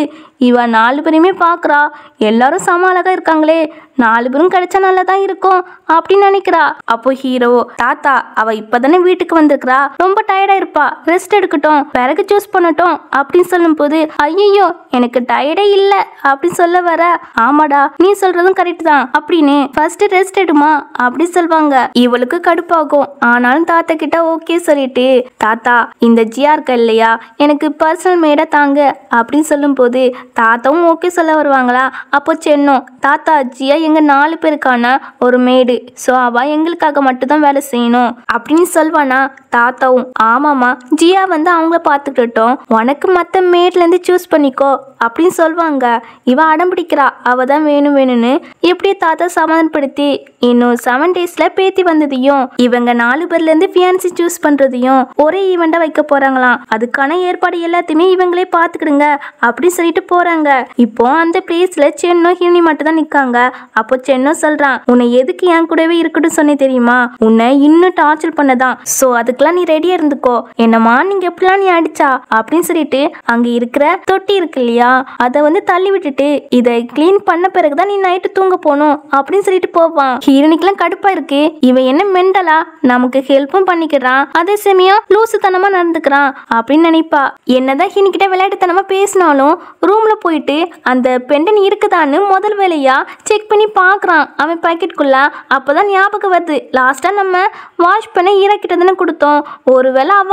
இவ 4 பேரையுமே பார்க்குறா. எல்லாரும் சம அழகா இருக்காங்களே, 4 பேரும் கிடைச்சா நல்லா தான் இருக்கும் அப்படின்னு நினைக்கிறா. அப்போ ஹீரோ தாத்தா அவ இப்பதானே வீட்டுக்கு வந்திருக்கிறா, ரொம்ப டயர்டா இருப்பா, ரெஸ்ட் எடுக்கட்டும், பிறகு சூஸ் பண்ணட்டும் அப்படின்னு சொல்லும் போது ஐயோ எனக்கு டயர்டே இல்ல அப்படின்னு சொல்ல வர. ஆமாடா நீ சொல்றதும் கரெக்ட் தான் அப்படின்னு ஃபர்ஸ்ட் ரெஸ்ட் எடுமா அப்படி சொல்வாங்க. இவளுக்கு கடுப்பாகும். ஆனாலும் தாத்தா கிட்ட ஓகே சொல்லிட்டு தாத்தா இந்த ஜியா இருக்க இல்லையா எனக்கு பர்சனல் மேடா தாங்க அப்படின்னு சொல்லும் போது தாத்தாவும் ஓகே சொல்ல வருவாங்களா. அப்போ சென்னும் தாத்தா ஜியா எங்க 4 பேருக்கான ஒரு மேடு, ஸோ அவ எங்களுக்காக மட்டும்தான் வேலை செய்யணும் அப்படின்னு சொல்வானா. தாத்தாவும் ஆமாமா ஜியா வந்து அவங்கள பார்த்துக்கிட்டோம், உனக்கு மற்ற மேட்லேருந்து சூஸ் பண்ணிக்கோ அப்படின்னு சொல்லுவாங்க. இவ அடம் பிடிக்கிறா, அவ தான் வேணும் வேணும்னு. எப்படியே தாத்தா சமாதானப்படுத்தி இன்னும் 7 daysல பேத்தி வந்ததையும் இவங்க 4 பேர்லேருந்து ஃபியான்சி சூஸ் பண்ணுறதையும் ஒரே ஈவெண்ட்டாக வைக்க போகிறாங்களாம். அதுக்கான ஏற்பாடு எல்லாத்தையுமே இவங்களே பார்த்துக்கிடுங்க அப்படின்னு சொல்லிட்டு போகிறாங்க. இப்போ அந்த பிளேஸில் சென்னோ ஹினி மட்டும் தான் நிற்காங்க. அப்போ சென்னோ சொல்கிறான் உன்னை எதுக்கு என் கூடவே இருக்கட்டும் சொன்னே தெரியுமா, உன்னை இன்னும் டார்ச்சர் பண்ணதான், ஸோ அதுக்கெல்லாம் நீ ரெடியாக இருந்துக்கோ, என்ன மார்னிங் எப்படிலாம் நீ அடிச்சா அப்படின்னு சொல்லிட்டு அங்கே இருக்கிற தொட்டி இருக்கு இல்லையா அதை வந்து தள்ளி விட்டுட்டு இதை கிளீன் பண்ண பிறகுதான் நீ நைட்டு தூங்க போகணும் அப்படின்னு சொல்லிட்டு போவான். ஹீரோனிக்கெல்லாம் கடுப்பா இருக்கு, இவன் என்ன மெண்டலா நமக்கு ஹெல்ப்பும் பண்ணிக்கிறான் அதே சமயம் லூசுத்தனமா நடந்துக்கிறான் அப்படின்னு நினைப்பா. என்னதான் ஹீனிக்கிட்ட விளையாட்டுத்தனமா பேசினாலும் ரூம்ல போயிட்டு அந்த பெண்டன் இருக்குதான்னு முதல் வேலையா செக் பண்ணி பாக்குறான் அவன் பாக்கெட்டுக்குள்ள. அப்பதான் ஞாபகம் வருது லாஸ்டா நம்ம வாஷ் பண்ண ஈரக்கிட்ட தானே கொடுத்தோம், ஒருவேளை அவ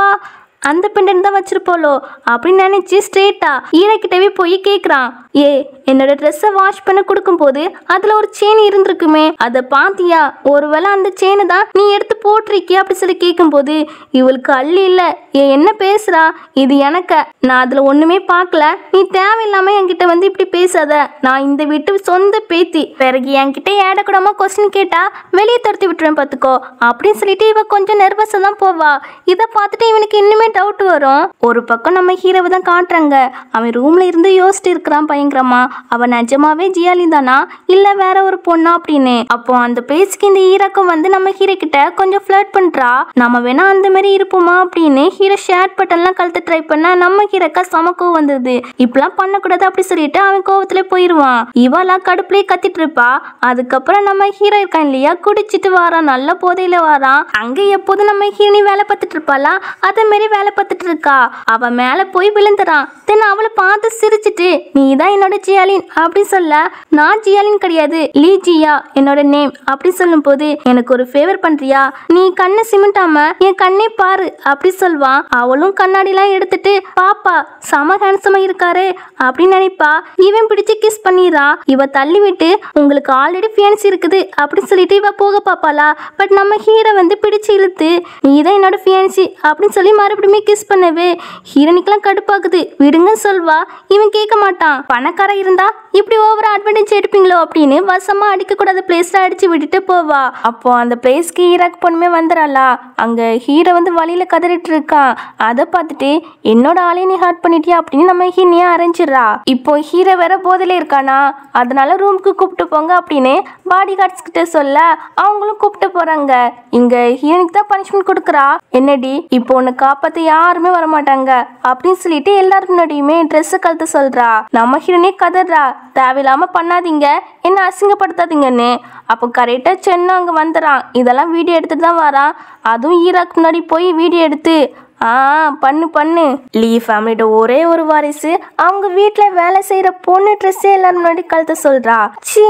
அந்த பெண்டன் தான் வச்சிருப்போலோ அப்படின்னு நினைச்சு ஸ்ட்ரெயிட்டா ஈரக்கிட்டவே போய் கேட்குறான். என்னோட ட்ரெஸ்ஸை வாஷ் பண்ண கொடுக்கும்போது அதில் ஒரு செயின் இருந்திருக்குமே அதை பார்த்தியா, ஒருவேளை அந்த செயினை தான் நீ எடுத்து போட்டிருக்கியா அப்படி சொல்லி கேட்கும்போது இவளுக்கு அள்ளி இல்லை என்ன பேசுகிறா, இது எனக்கு நான் அதில் ஒன்றுமே பார்க்கல, நீ தேவையில்லாமல் என்கிட்ட வந்து இப்படி பேசாத, நான் இந்த வீட்டு சொந்த பேத்தி, பிறகு என்கிட்ட ஏடக்கூடாம கொஸ்டின் கேட்டால் வெளியே துரத்தி விட்டுருவேன் பார்த்துக்கோ அப்படின்னு சொல்லிட்டு இவ கொஞ்சம் நர்வஸாக தான் போவா. இதை பார்த்துட்டு இவனுக்கு இன்னுமே டவுட் வரும். ஒரு பக்கம் நம்ம ஹீரோவை தான் காட்டுறாங்க, அவன் ரூம்ல இருந்து யோசிச்சுட்டு இருக்கிறான் பயங்கரமா, அவன் நிஜமாவே ஜியாலி தானா இல்ல வேற ஒரு பொண்ணா அப்படின்னு. அப்போ அந்த பேச்சுக்கு இந்த ஹீரோக்கும் வந்து நம்ம ஹீரோ கிட்ட கொஞ்சம் ஃபிளர்ட் பண்றா, நம்ம வேணா அந்த மாதிரி இருப்போமா அப்படின்னு ஹீரோ ஷேர் பட்டன்லாம் கழுத்து ட்ரை பண்ண நம்ம ஹீரோக்கா சமக்கம் வந்தது, இப்பெல்லாம் பண்ணக்கூடாது அப்படி சொல்லிட்டு அவன் கோவத்துல போயிடுவான். இவெல்லாம் கடுப்புலயே கத்திட்டு இருப்பா. அதுக்கப்புறம் நம்ம ஹீரோ இருக்கான் இல்லையா குடிச்சிட்டு வாரான், நல்ல போதையில வாரான். அங்க எப்போதும் நம்ம ஹீரோனி வேலை பார்த்துட்டு இருப்பாளா அதே மாதிரி வேலை பார்த்துட்டு இருக்கா. அவ மேல போய் விழுந்துறான். தென் அவளை பார்த்து சிரிச்சிட்டு நீ தான் என்னோட ஜியாலின் அப்படி சொல்ல நான் ஜியாலின் கிடையாது லீ ஜியா என்னோட நேம் அப்படி சொல்லும் போது எனக்கு ஒரு ஃபேவர் பண்றியா நீ கண்ணை சிமிட்டாம என் கண்ணே பாரு அப்படி சொல்வான். அவளும் கண்ணாடிலாம் எடுத்துட்டு பாப்பா செம ஹேண்ட்ஸமா இருக்காரு அப்படின்னு நினைப்பா. இவன் பிடிச்சு கிஸ் பண்ணிடுறா. இவ தள்ளி விட்டு உங்களுக்கு ஆல்ரெடி ஃபியான்சி இருக்குது அப்படின்னு சொல்லிட்டு இவ போக பாப்பாளா. பட் நம்ம ஹீரோ வந்து பிடிச்சு இழுத்து நீதான் என்னோட ஃபியான்சி அப்படின்னு சொல்லி மறுபடியுமே கிஸ் பண்ணவே ஹீரோனிக்கெல்லாம் கடுப்பாக்குது. விடுங்கன்னு சொல்வா. இவன் கேட்க மாட்டான். பணக்கார இருந்தா இப்படி ஓவரா அட்வான்டேஜ் எடுப்பீங்களோ அப்படின்னு வசமா அடிக்க கூடாத பிளேஸ்ல அடிச்சு விட்டுட்டு போவா. அப்போ அந்த பிளேஸ்க்கு ஹீரோக்கு பொண்ணுமே வந்துடலா. அங்க ஹீரோ வந்து வழியில கதறிட்டு இருக்கான். அதை பார்த்துட்டு என்னோட ஆளையை நீ ஹர்ட் பண்ணிட்டியா அப்படின்னு நம்ம ஹீனியா அரைஞ்சிடறா. இப்போ ஹீரோ வேற போதையில இருக்கானா, அதனால ரூமுக்கு கூப்பிட்டு போங்க அப்படின்னு பாடி கார்ட்ஸ் கிட்ட சொல்ல அவங்களும் கூப்பிட்டு போறாங்க. இங்க ஹீரோனுக்கு தான் பனிஷ்மெண்ட் கொடுக்குறா. என்னடி இப்போ உன்னை காப்பாத்த யாருமே வரமாட்டாங்க அப்படின்னு சொல்லிட்டு எல்லாரும் முன்னாடியுமே ட்ரெஸ் கழுத்த சொல்றா. நம்ம ஹீரோனே கதறா. தேவையில்லாம பண்ணாதீங்க, என்ன அசிங்கப்படுத்தாதீங்கன்னு. அப்போ கரெக்டா சென்னு அங்க வந்துறான். இதெல்லாம் வீடியோ எடுத்துட்டு தான் வரான். அதுவும் ஈராக்கு முன்னாடி போய் வீடியோ எடுத்து பண்ணு லீ ஃபேமிலியோட ஒரே ஒரு வாரிசு அவங்க வீட்டில் வேலை செய்கிற பொண்ணு ட்ரெஸ்ஸே எல்லாரும் முன்னாடி கழுத்த சொல்றா. சி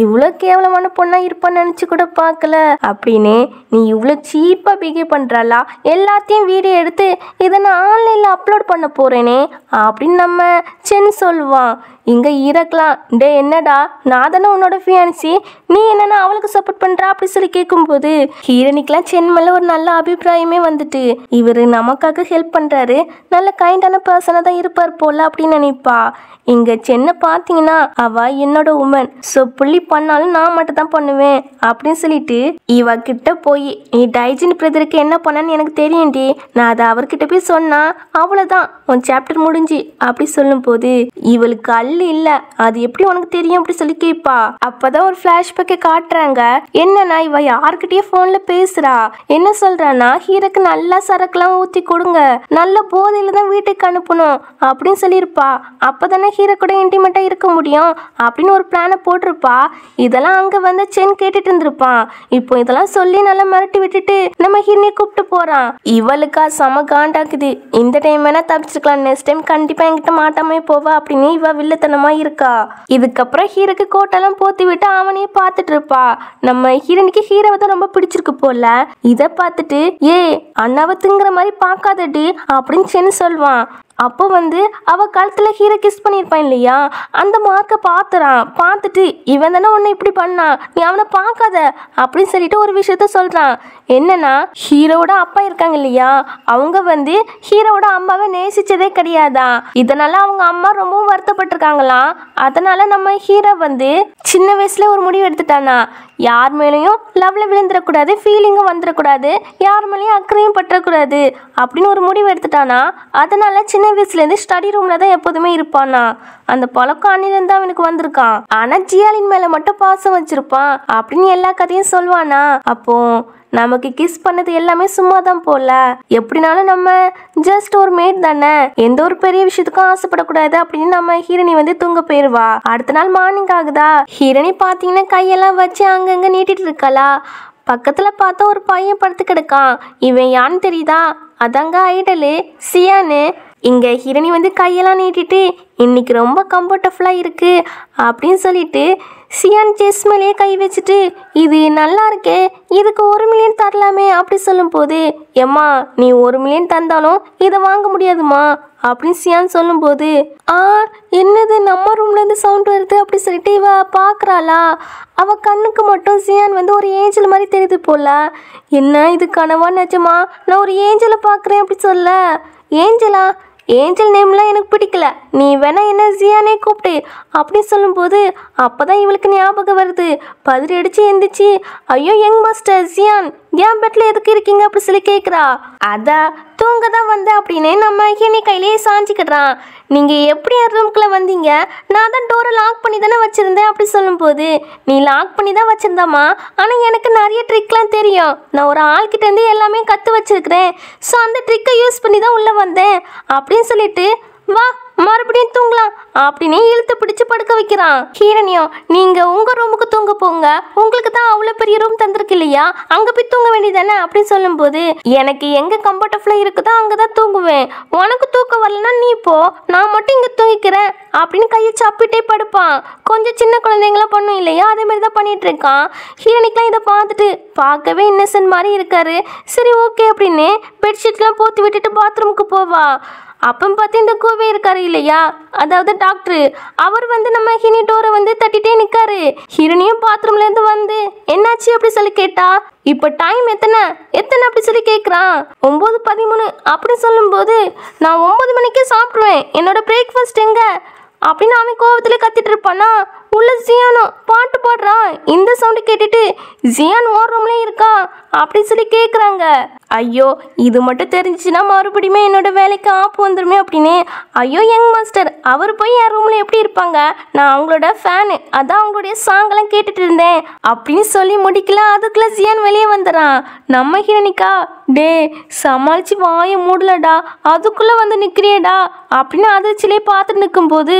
இவ்வளோ கேவலமான பொண்ணா இருப்பான்னு நினச்சி கூட பார்க்கல அப்படின்னு நீ இவ்வளோ சீப்பாக பிஹேவ் பண்ணுறாளா, எல்லாத்தையும் வீடியோ எடுத்து இதை நான் ஆன்லைனில் அப்லோட் பண்ண போகிறேனே அப்படின்னு நம்ம சென் சொல்லுவான். இங்கே இருக்கலாம். டே என்னடா நான் தானே உன்னோட ஃபியான்சி, நீ என்னன்னா அவளுக்கு சப்போர்ட் பண்ணுறா அப்படி சொல்லி கேட்கும்போது ஹீரோனிக்கெலாம் சென் மேலே ஒரு நல்ல அபிப்பிராயமே வந்துட்டு இவர் நமக்காக ஹெல்ப் பண்ணுறாரு, நல்ல கைண்டான பர்சனாக தான் இருப்பார் போல அப்படின்னு நினைப்பா. இங்கே சென்னை பார்த்தீங்கன்னா அவ என்னோட உமன், ஸோ புள்ளி பண்ணாலும் நான் மட்டும் தான் பண்ணுவேன் அப்படின்னு சொல்லிட்டு இவ கிட்ட போய் நீ டைஜின் பிரதருக்கு என்ன பண்ணன்னு எனக்கு தெரியும்டி, நான் அதை அவர்கிட்ட போய் சொன்னா அவ்வளோதான் உன் சாப்டர் முடிஞ்சு அப்படி சொல்லும் போது இவளுக்கு அல்லு இல்லை, அது எப்படி உனக்கு தெரியும் அப்படி சொல்லி கேட்பா. அப்பதான் ஒரு ஃபிளாஷ்பேக்கை காட்டுறாங்க. என்னன்னா இவ யாருக்கிட்டயே போன்ல பேசுறா. என்ன சொல்றான்னா ஹீரோக்கு நல்லா சரக்குலாம் ஊத்தி கொடுங்க, நல்ல போதையில தான் வீட்டுக்கு அனுப்பணும் அப்படின்னு சொல்லியிருப்பா. அப்பதானே ஹீரோ கூட இன்டிமேட்டா இருக்க முடியும் அப்படின்னு ஒரு பிளானை போட்டிருப்பா. இதெல்லாம் அங்க வந்து சென் கேட்டுட்டு இருந்திருப்பான். இப்போ இதெல்லாம் சொல்லி நல்லா மிரட்டி விட்டுட்டு நம்ம ஹீரோனை கூப்பிட்டு போறான். இவளுக்கா செம காண்டாக்குது. இந்த டைம் வேணா தப்பிச்சிருக்கலாம், நெக்ஸ்ட் டைம் கண்டிப்பா என்கிட்ட மாட்டாமே போவா அப்படின்னு இவ வில்லத்தனமா இருக்கா. இதுக்கப்புறம் ஹீரோக்கு கோட்டெல்லாம் போத்தி விட்டு அவனையே பார்த்துட்டு இருப்பா. நம்ம ஹீரோனுக்கு ஹீரோவை தான் ரொம்ப பிடிச்சிருக்கு போல. இதை பார்த்துட்டு அண்ணாவை திங்குற மாதிரி பார்க்காதடி அப்படின்னு சென்னு சொல்வான். அப்போ வந்து அவ கழுத்துல ஹீரோ கிஸ் பண்ணியிருப்பான் இல்லையா, அந்த மார்க்கை பார்த்துறான். பார்த்துட்டு இவன் தானே உன்னை இப்படி பண்ணான், நீ அவனை பார்க்காத அப்படின்னு சொல்லிட்டு ஒரு விஷயத்த சொல்றான். என்னன்னா ஹீரோவோட அப்பா இருக்காங்க இல்லையா, அவங்க வந்து ஹீரோவோட அம்மாவை நேசிச்சதே கிடையாதா. இதனால அவங்க அம்மா ரொம்பவும் வருத்தப்பட்டிருக்காங்களாம். அதனால நம்ம ஹீரோ வந்து சின்ன வயசுல ஒரு முடிவு எடுத்துட்டானா, யார் மேலேயும் லவ்ல விழுந்துடக்கூடாது, ஃபீலிங்கும் வந்துடக்கூடாது, யார் மேலேயும் அக்கறையும் பற்றக்கூடாது அப்படின்னு ஒரு முடிவு எடுத்துட்டானா. அதனால சின்ன வயசுலேருந்து ஸ்டடி ரூம்ல தான் எப்போதுமே இருப்பானா. அந்த பழக்கம் அன்னிலேருந்து அவனுக்கு வந்திருக்கான். ஆனா ஜியாலின் மேல மட்டும் பாசம் வச்சிருப்பான் அப்படின்னு எல்லா கதையும் சொல்வானா. அப்போ நமக்கு கிஸ் பண்ணது எல்லாமே சும்மா தான் போல, எப்படினாலும் நம்ம ஜஸ்ட் ஒரு மேட் தானே, எந்த ஒரு பெரிய விஷயத்துக்கும் ஆசைப்படக்கூடாது அப்படின்னு நம்ம ஹீரோனி வந்து தூங்க போயிருவா. அடுத்த நாள் மார்னிங் ஆகுதா. ஹீரோனி பார்த்தீங்கன்னா கையெல்லாம் வச்சு அங்கங்க நீட்டிட்டு இருக்காளா. பக்கத்துல பார்த்தா ஒரு பையன் படுத்து கிடக்கான். இவன் யான்னு தெரியுதா, அதாங்க ஐடலு சியானு. இங்கே ஹீரோனி வந்து கையெல்லாம் நீட்டிட்டு இன்னைக்கு ரொம்ப கம்ஃபர்டபுளாக இருக்கு அப்படின்னு சொல்லிட்டு சியான் செஸ் மேலேயே கை வச்சுட்டு இது நல்லா இருக்கே, இதுக்கு 1 மில்லியன் தரலாமே அப்படி சொல்லும் போது எம்மா நீ 1 மில்லியன் தந்தாலும் இதை வாங்க முடியாதுமா அப்படின்னு சியான் சொல்லும்போது என்னது நம்ம ரூம்லேருந்து சவுண்ட் வருது அப்படி சொல்லிட்டு இவ பார்க்குறாளா. அவள் கண்ணுக்கு மட்டும் சியான் வந்து ஒரு ஏஞ்சல் மாதிரி தெரியுது போல. என்ன இது கனவா நிஜமா, நான் ஒரு ஏஞ்சலை பார்க்குறேன் அப்படி சொல்ல. ஏஞ்சலா, ஏஞ்சல் நேம்லாம் எனக்கு பிடிக்கல, நீ வேணா என்ன ஜியானே கூப்பிட்டு அப்படி சொல்லும்போது அப்போதான் இவளுக்கு ஞாபகம் வருது. பதிரி அடிச்சு எந்திரிச்சு ஐயோ யங் மாஸ்டர் ஜியான் ஏன் பெட்ல எதுக்கு இருக்கீங்க அப்படி சொல்லி கேட்குறா. அதான் தூங்க தான் வந்தேன் அப்படின்னு நம்ம ஹீரோனி கையிலேயே சாஞ்சிக்கிடுறான். நீங்கள் எப்படி என் ரூம்குள்ளே வந்தீங்க, நான் தான் டோரை லாக் பண்ணி தானே வச்சுருந்தேன் அப்படி சொல்லும்போது நீ லாக் பண்ணி தான் வச்சுருந்தாமா, ஆனால் எனக்கு நிறைய ட்ரிக்லாம் தெரியும், நான் ஒரு ஆள்கிட்டேருந்து எல்லாமே கற்று வச்சுருக்கிறேன், ஸோ அந்த ட்ரிக்கை யூஸ் பண்ணி தான் உள்ளே வந்தேன் அப்படின்னு சொல்லிட்டு வா மறுபடியும் தூங்கலாம் அப்படின்னு இழுத்து பிடிச்சு படுக்க வைக்கிறான். ஹீரோனியோ நீங்க உங்க ரூமுக்கு தூங்க போங்க, உங்களுக்கு தான் அவ்வளவு பெரிய ரூம் தந்திருக்கு இல்லையா, அங்க போய் தூங்க வேண்டியதானே அப்படின்னு சொல்லும் போது எனக்கு எங்க கம்ஃபர்டபுளா இருக்குதோ அங்கதான் தூங்குவேன், உனக்கு தூக்கம் வரல வரலன்னா நீ போ, நான் மட்டும் இங்கே தூங்கிக்கிறேன் அப்படின்னு கையை சாப்பிட்டே படுப்பான். கொஞ்சம் சின்ன குழந்தைங்களாம் பண்ணும் இல்லையா, அதே மாதிரி தான் பண்ணிட்டு இருக்கான். ஹீரோனிக்கெலாம் இதை பார்த்துட்டு பார்க்கவே இன்னசென்ட் மாதிரி இருக்காரு. சரி ஓகே அப்படின்னு பெட்ஷீட்லாம் போத்தி விட்டுட்டு பாத்ரூமுக்கு போவா. அப்போ பார்த்து இந்த கூவே இருக்காரு இல்லையா, அதாவது டாக்டர், அவர் வந்து நம்ம ஹினி டோரை வந்து தட்டிட்டே நிற்காரு. ஹீரோனியும் பாத்ரூம்லேருந்து வந்து என்னாச்சு அப்படி சொல்லி கேட்டா, இப்போ டைம் எத்தனை அப்படி சொல்லி கேட்குறான். 9:13 அப்படி சொல்லும்போது நான் 9 மணிக்கே சாப்பிடுவேன், என்னோட பிரேக்ஃபாஸ்ட் எங்க அப்படின்னு அவன் கோவத்தில் கத்திட்டு இருப்பானா. உள்ள ஜியானும் பாட்டு பாடுறான். இந்த சவுண்டு கேட்டுட்டு ஜியான் ஓர் ரூம்லேயே இருக்கா அப்படி சொல்லி கேட்குறாங்க. ஐயோ இது மட்டும் தெரிஞ்சிச்சுன்னா மறுபடியுமே என்னோட வேலைக்கு ஆப்பு வந்துருமே அப்படின்னு. ஐயோ யங் மாஸ்டர், அவர் போய் என் ரூமில் எப்படி இருப்பாங்க, நான் அவங்களோட ஃபேனு, அதான் அவங்களுடைய சாங்கெல்லாம் கேட்டுட்டு இருந்தேன் அப்படின்னு சொல்லி முடிக்கல. அதுக்குள்ளே ஜியான் வெளியே வந்துடுறான். நம்ம ஹீரோனிக்கா, டே சமாளிச்சு வாயை மூடலடா, அதுக்குள்ளே வந்து நிற்கிறியேடா அப்படின்னு அதிர்ச்சிலே பார்த்துட்டு நிற்கும்போது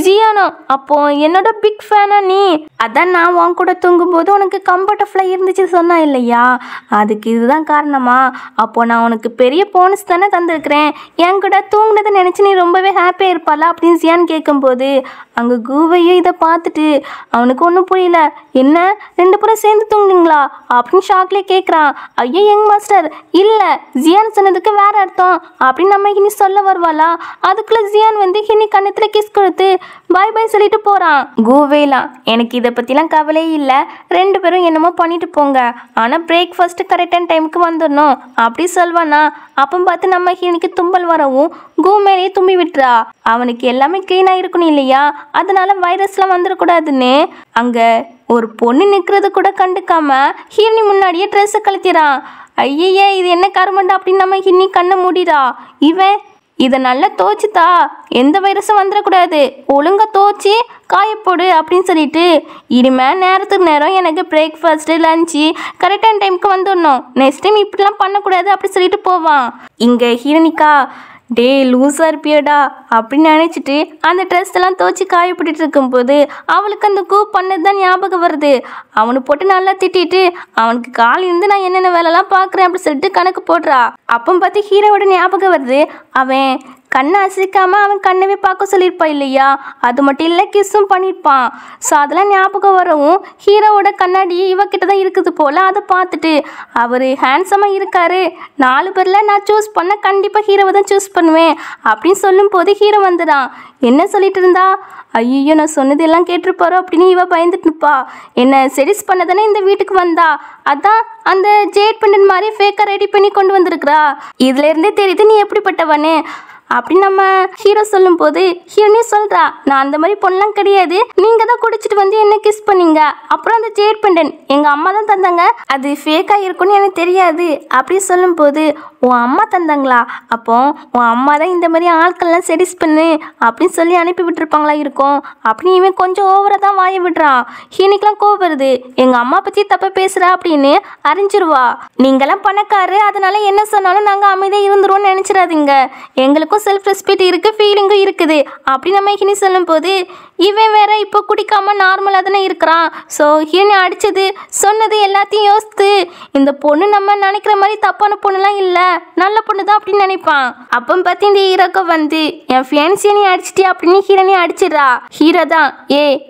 ஜியானோ, அப்போ என்னோட பிக் ஃபேனா நீ, அதான் நான் உன் கூட தூங்கும்போது உனக்கு கம்ஃபர்டபுளாக இருந்துச்சு சொன்னா இல்லையா, அதுக்கு இதுதான் காரணமா, அப்போ நான் உனக்கு பெரிய போனஸ் தானே தந்திருக்கிறேன், என் கூட தூங்குனதை நினச்சி நீ ரொம்பவே ஹாப்பியாக இருப்பாளா அப்படின்னு ஜியான் கேட்கும்போது அங்கே கூவையும் இதை பார்த்துட்டு அவனுக்கு ஒன்றும் புரியல. என்ன 2 பேரும் சேர்ந்து தூங்குனீங்களா அப்படின்னு ஷாக்லேயே கேட்குறான். ஐயோ யங் மாஸ்டர், இல்லை ஜியான் சொன்னதுக்கு வேற அர்த்தம் அப்படின்னு நம்ம ஹினி சொல்ல வருவாளா. அதுக்குள்ளே ஜியான் வந்து ஹினி கண்ணத்தில் கிஸ் கொடுத்து பாய் பாய் சொல்லிட்டு போகிறான். கூவேலாம், எனக்கு இதை பற்றிலாம் கவலையே இல்லை, 2 பேரும் என்னமோ பண்ணிட்டு போங்க, ஆனால் பிரேக்ஃபாஸ்ட்டு கரெக்டான டைமுக்கு வந்துடணும் அப்படி சொல்வானா. அப்போ பார்த்து நம்ம ஹீனிக்கு தும்பல் வரவும் கூ மேலேயே தும்பி விட்டுறா. அவனுக்கு எல்லாமே க்ளீனாக இருக்கணும் இல்லையா, அதனால வைரஸ்லாம் வந்துடக்கூடாதுன்னு அங்கே ஒரு பொண்ணு நிற்கிறது கூட கண்டுக்காம ஹீனி முன்னாடியே ட்ரெஸ்ஸை கழட்டிறான். ஐயே இது என்ன கருமண்டா அப்படின்னு நம்ம ஹின்னி கண்ணை மூடிடா. இவன் இதை நல்லா தோச்சுத்தா, எந்த வைரஸும் வந்துடக்கூடாது, ஒழுங்காக தோச்சி காயப்போடு அப்படின்னு சொல்லிட்டு இனிமேல் நேரத்துக்கு நேரம் எனக்கு பிரேக்ஃபாஸ்ட்டு லஞ்சு கரெக்டான டைமுக்கு வந்துடணும், நெக்ஸ்ட் டைம் இப்படிலாம் பண்ணக்கூடாது அப்படி சொல்லிட்டு போவான். இங்கே ஹீரோனிக்கா, டே லூஸாக இருப்பியடா அப்படின்னு நினச்சிட்டு அந்த ட்ரெஸ் எல்லாம் துவச்சி காயப்பட்டு இருக்கும்போது அவளுக்கு அந்த கூ பண்ணது தான் ஞாபகம் வருது. அவனை போட்டு நல்லா திட்டிட்டு அவனுக்கு காலிலேருந்து நான் என்னென்ன வேலைலாம் பார்க்குறேன் அப்படி சொல்லிட்டு கணக்கு போடுறா. அப்போ பார்த்து ஹீரோவோட ஞாபகம் வருது. அவன் கண்ணை அசைக்காமல் அவன் கண்ணவே பார்க்க சொல்லியிருப்பான் இல்லையா, அது மட்டும் இல்லை கிஸ்ஸும் பண்ணியிருப்பான். ஸோ அதெல்லாம் ஞாபகம் வரவும் ஹீரோவோட கண்ணாடி இவக்கிட்ட தான் இருக்குது போல். அதை பார்த்துட்டு அவர் ஹேண்ட்ஸமாக இருக்காரு, 4 பேரில் நான் சூஸ் பண்ண கண்டிப்பாக ஹீரோவை தான் சூஸ் பண்ணுவேன் அப்படின்னு சொல்லும் போது ஹீரோ வந்துடான். என்ன சொல்லிட்டு இருந்தா, ஐயோ நான் சொன்னது எல்லாம் கேட்டிருப்பாரோ அப்படின்னு இவ பயந்துட்டுப்பா. என்னை செடிஸ் பண்ண தானே இந்த வீட்டுக்கு வந்தா, அதான் அந்த ஜேட் பெண்டன் மாதிரி ஃபேக்காக ரெடி பண்ணி கொண்டு வந்திருக்கிறா, இதுலேருந்தே தெரியுது நீ எப்படிப்பட்டவனே அப்படின்னு நம்ம ஹீரோ சொல்லும் போது ஹீரோனே சொல்கிறா, நான் அந்த மாதிரி பொண்ணெலாம் கிடையாது, நீங்கள் தான் குடிச்சிட்டு வந்து என்ன கிஸ் பண்ணீங்க, அப்புறம் அந்த ஜேட் பெண்டன் எங்கள் அம்மா தான் தந்தாங்க, அது ஃபேக்காக இருக்குன்னு எனக்கு தெரியாது அப்படி சொல்லும் போது உன் அம்மா தந்தாங்களா, அப்போ உன் அம்மா தான் இந்த மாதிரி ஆட்கள்லாம் செடிஸ் பண்ணு அப்படின்னு சொல்லி அனுப்பி விட்டுருப்பாங்களா இருக்கும் அப்படின்னு இவன் கொஞ்சம் ஓவராக தான் வாய விடுறான். ஹீனிக்கெலாம் கோவம் வருது, எங்கள் அம்மா பற்றி தப்பாக பேசுகிறா அப்படின்னு அறிஞ்சிருவா. நீங்களாம் பணக்காரு, அதனால என்ன சொன்னாலும் நாங்கள் அமைதியாக இருந்துருவோம்னு நினச்சிடாதீங்க, எங்களுக்கும் செல்ஃப் ரெஸ்பெக்ட் இருக்குது, ஃபீலிங்கும் இருக்குது அப்படி நம்ம ஹினி சொல்லும் போது இவன் வேற இப்போ குடிக்காம நார்மலாக தானே இருக்கிறான். ஸோ ஹினி அடித்தது சொன்னது எல்லாத்தையும் யோசித்து இந்த பொண்ணு நம்ம நினைக்கிற மாதிரி தப்பான பொண்ணுலாம் இல்லை, நல்ல பொண்ணு தான் அப்படின்னு நினைப்பான். அப்போ பார்த்து இந்த ஹீரோக்கு வந்து என் ஃபியான்சியை நீ அடிச்சிட்டியா அப்படின்னு ஹீரோனி அடிச்சிடறா. ஹீரோ தான்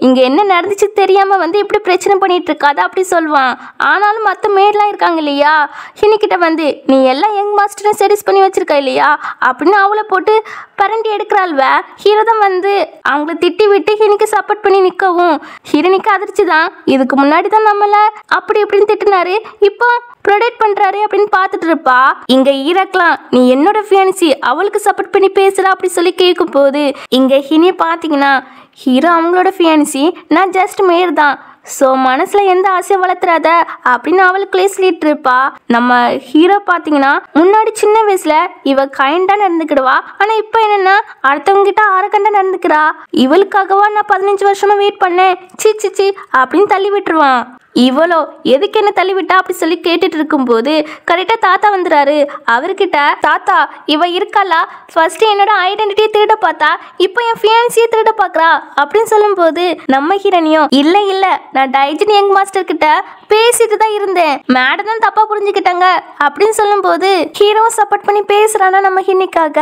இங்கே என்ன நடந்துச்சு தெரியாமல் வந்து இப்படி பிரச்சனை பண்ணிட்டு இருக்காது அப்படி சொல்லுவான். ஆனாலும் மற்ற மேட்லாம் இருக்காங்க இல்லையா, ஹினிக்கிட்ட வந்து நீ எல்லாம் யங் மாஸ்டரை செடிஸ் பண்ணி வச்சிருக்கா இல்லையா அப்படின்னு அவளை போட்டு பரண்டி எடுக்கிறாள்வ. ஹீரோ தான் வந்து அவங்கள திட்டி விட்டு ஹினிக்கு சப்போர்ட் பண்ணி நிற்கவும் ஹீரோனிக்கு அதிர்ச்சி தான். இதுக்கு முன்னாடி தான் நம்மளை அப்படி இப்படின்னு திட்டினாரு, இப்போ ப்ரொடெக்ட் பண்ணுறாரு அப்படின்னு பார்த்துட்டு இருப்பா. இங்கே ஈரக்கலாம் நீ என்னோட ஃபியான்சி அவளுக்கு சப்போர்ட் பண்ணி பேசுகிறா அப்படி சொல்லி கேட்கும் போது இங்கே ஹினியை பார்த்தீங்கன்னா ஹீரோ அவங்களோட ஃபியான்சி, நான் ஜஸ்ட் மேர் தான், ஸோ மனசில் எந்த ஆசையை வளர்த்துறாத அப்படின்னு அவளுக்குள்ளே சொல்லிட்டு இருப்பா. நம்ம ஹீரோ பார்த்தீங்கன்னா முன்னாடி சின்ன வயசில் இவ கைண்டாக நடந்துக்கிடுவா, ஆனால் இப்போ என்னென்னா அடுத்தவங்ககிட்ட ஆரக்கண்டா நடந்துக்கிறா. இவளுக்காகவா நான் 15 வருஷமாக வெயிட் பண்ணேன், சி சி சி அப்படின்னு தள்ளி விட்டுருவான். இவளோ எதுக்கு என்ன தள்ளி விட்டா அப்படி சொல்லி கேட்டுட்டு இருக்கும்போது கரெக்டா தாத்தா வந்துறாரு. அவர்கிட்ட தாத்தா இவ இருக்காளா, ஃபர்ஸ்ட் என்னோட ஐடென்டிட்டியை திருட பார்த்தா இப்போ என் ஃபியான்சியை திருட பாக்குறா அப்படின்னு சொல்லும்போது நம்ம ஹீரோனியும் இல்ல நான் டைஜன் யங் மாஸ்டர் கிட்ட பேசிட்டு தான் இருந்தேன், மேடம் தான் தப்பா புரிஞ்சுக்கிட்டாங்க அப்படின்னு சொல்லும்போது ஹீரோவும் சப்போர்ட் பண்ணி பேசுறானா நம்ம ஹினிக்காக.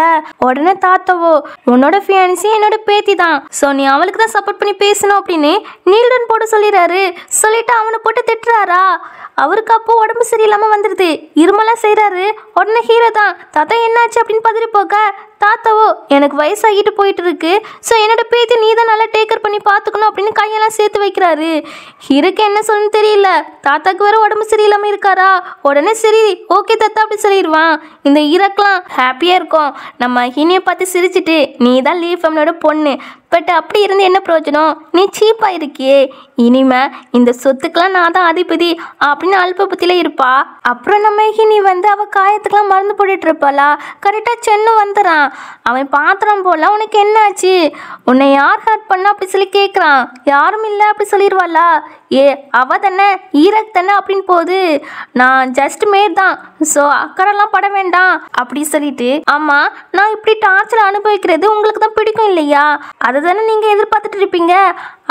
உடனே தாத்தாவோ உன்னோட ஃபியான்சி என்னோட பேத்தி தான், ஸோ நீ அவளுக்கு தான் சப்போர்ட் பண்ணி பேசணும் அப்படின்னு நீல்டன் போட்டு சொல்லிடுறாரு. சொல்லிட்டு அவனை போட்டு திட்டுறாரா. அவருக்கு அப்போ உடம்பு சரியில்லாம வந்துடுது, இருமலாம் செய்யறாரு. உடனே ஹீரோ தான் தாத்தா என்னாச்சு அப்படின்னு பதறி போக தாத்தாவோ எனக்கு வயசாகிட்டு போயிட்டு இருக்கு, ஸோ என்னோட பேத்தி நீ தான் நல்லா டேக்கர் பண்ணி பார்த்துக்கணும் அப்படின்னு கையெல்லாம் சேர்த்து வைக்கிறாரு. ஹீரோக்கு என்ன சொல்லணும்னு தெரியல, தாத்தாக்கு வேற உடம்பு சரியில்லாம இருக்காரா. உடனே சரி ஓகே தாத்தா அப்படி சொல்லிடுவான். இந்த ஹீரோக்கெலாம் ஹாப்பியா இருக்கும். நம்ம ஹீனியை பார்த்து சிரிச்சிட்டு நீ தான் லீ ஃபேமிலியோட பொண்ணு, பட் அப்படி இருந்து என்ன பிரயோஜனம், நீ சீப்பாக இருக்கியே, இனிமே இந்த சொத்துக்கெல்லாம் நான் தான் அதிபதி அப்படின்னு அல்பபத்தியில் இருப்பா. அப்புறம் நம்ம ஹினி வந்து அவள் காயத்துக்கெல்லாம் மருந்து போட்டுட்டு இருப்பாளா. கரெக்டாக சென்னு வந்துடுறான். அவன் பாத்திரம் போல உனக்கு என்ன ஆச்சு, உன்னை யார் ஹர்ட் பண்ணா அப்படி சொல்லி கேட்குறான். யாரும் இல்லை அப்படி சொல்லிடுவாளா. ஏ அவ தானே ஈரக் தானே அப்படின்னு போகுது. நான் ஜஸ்ட் மேட் தான், ஸோ அக்கறைலாம் பட வேண்டாம் அப்படி சொல்லிட்டு ஆமா நான் இப்படி டார்ச்சர் அனுபவிக்கிறது உங்களுக்கு தான் பிடிக்கும் இல்லையா, அதை தானே நீங்கள் எதிர்பார்த்துட்டு இருப்பீங்க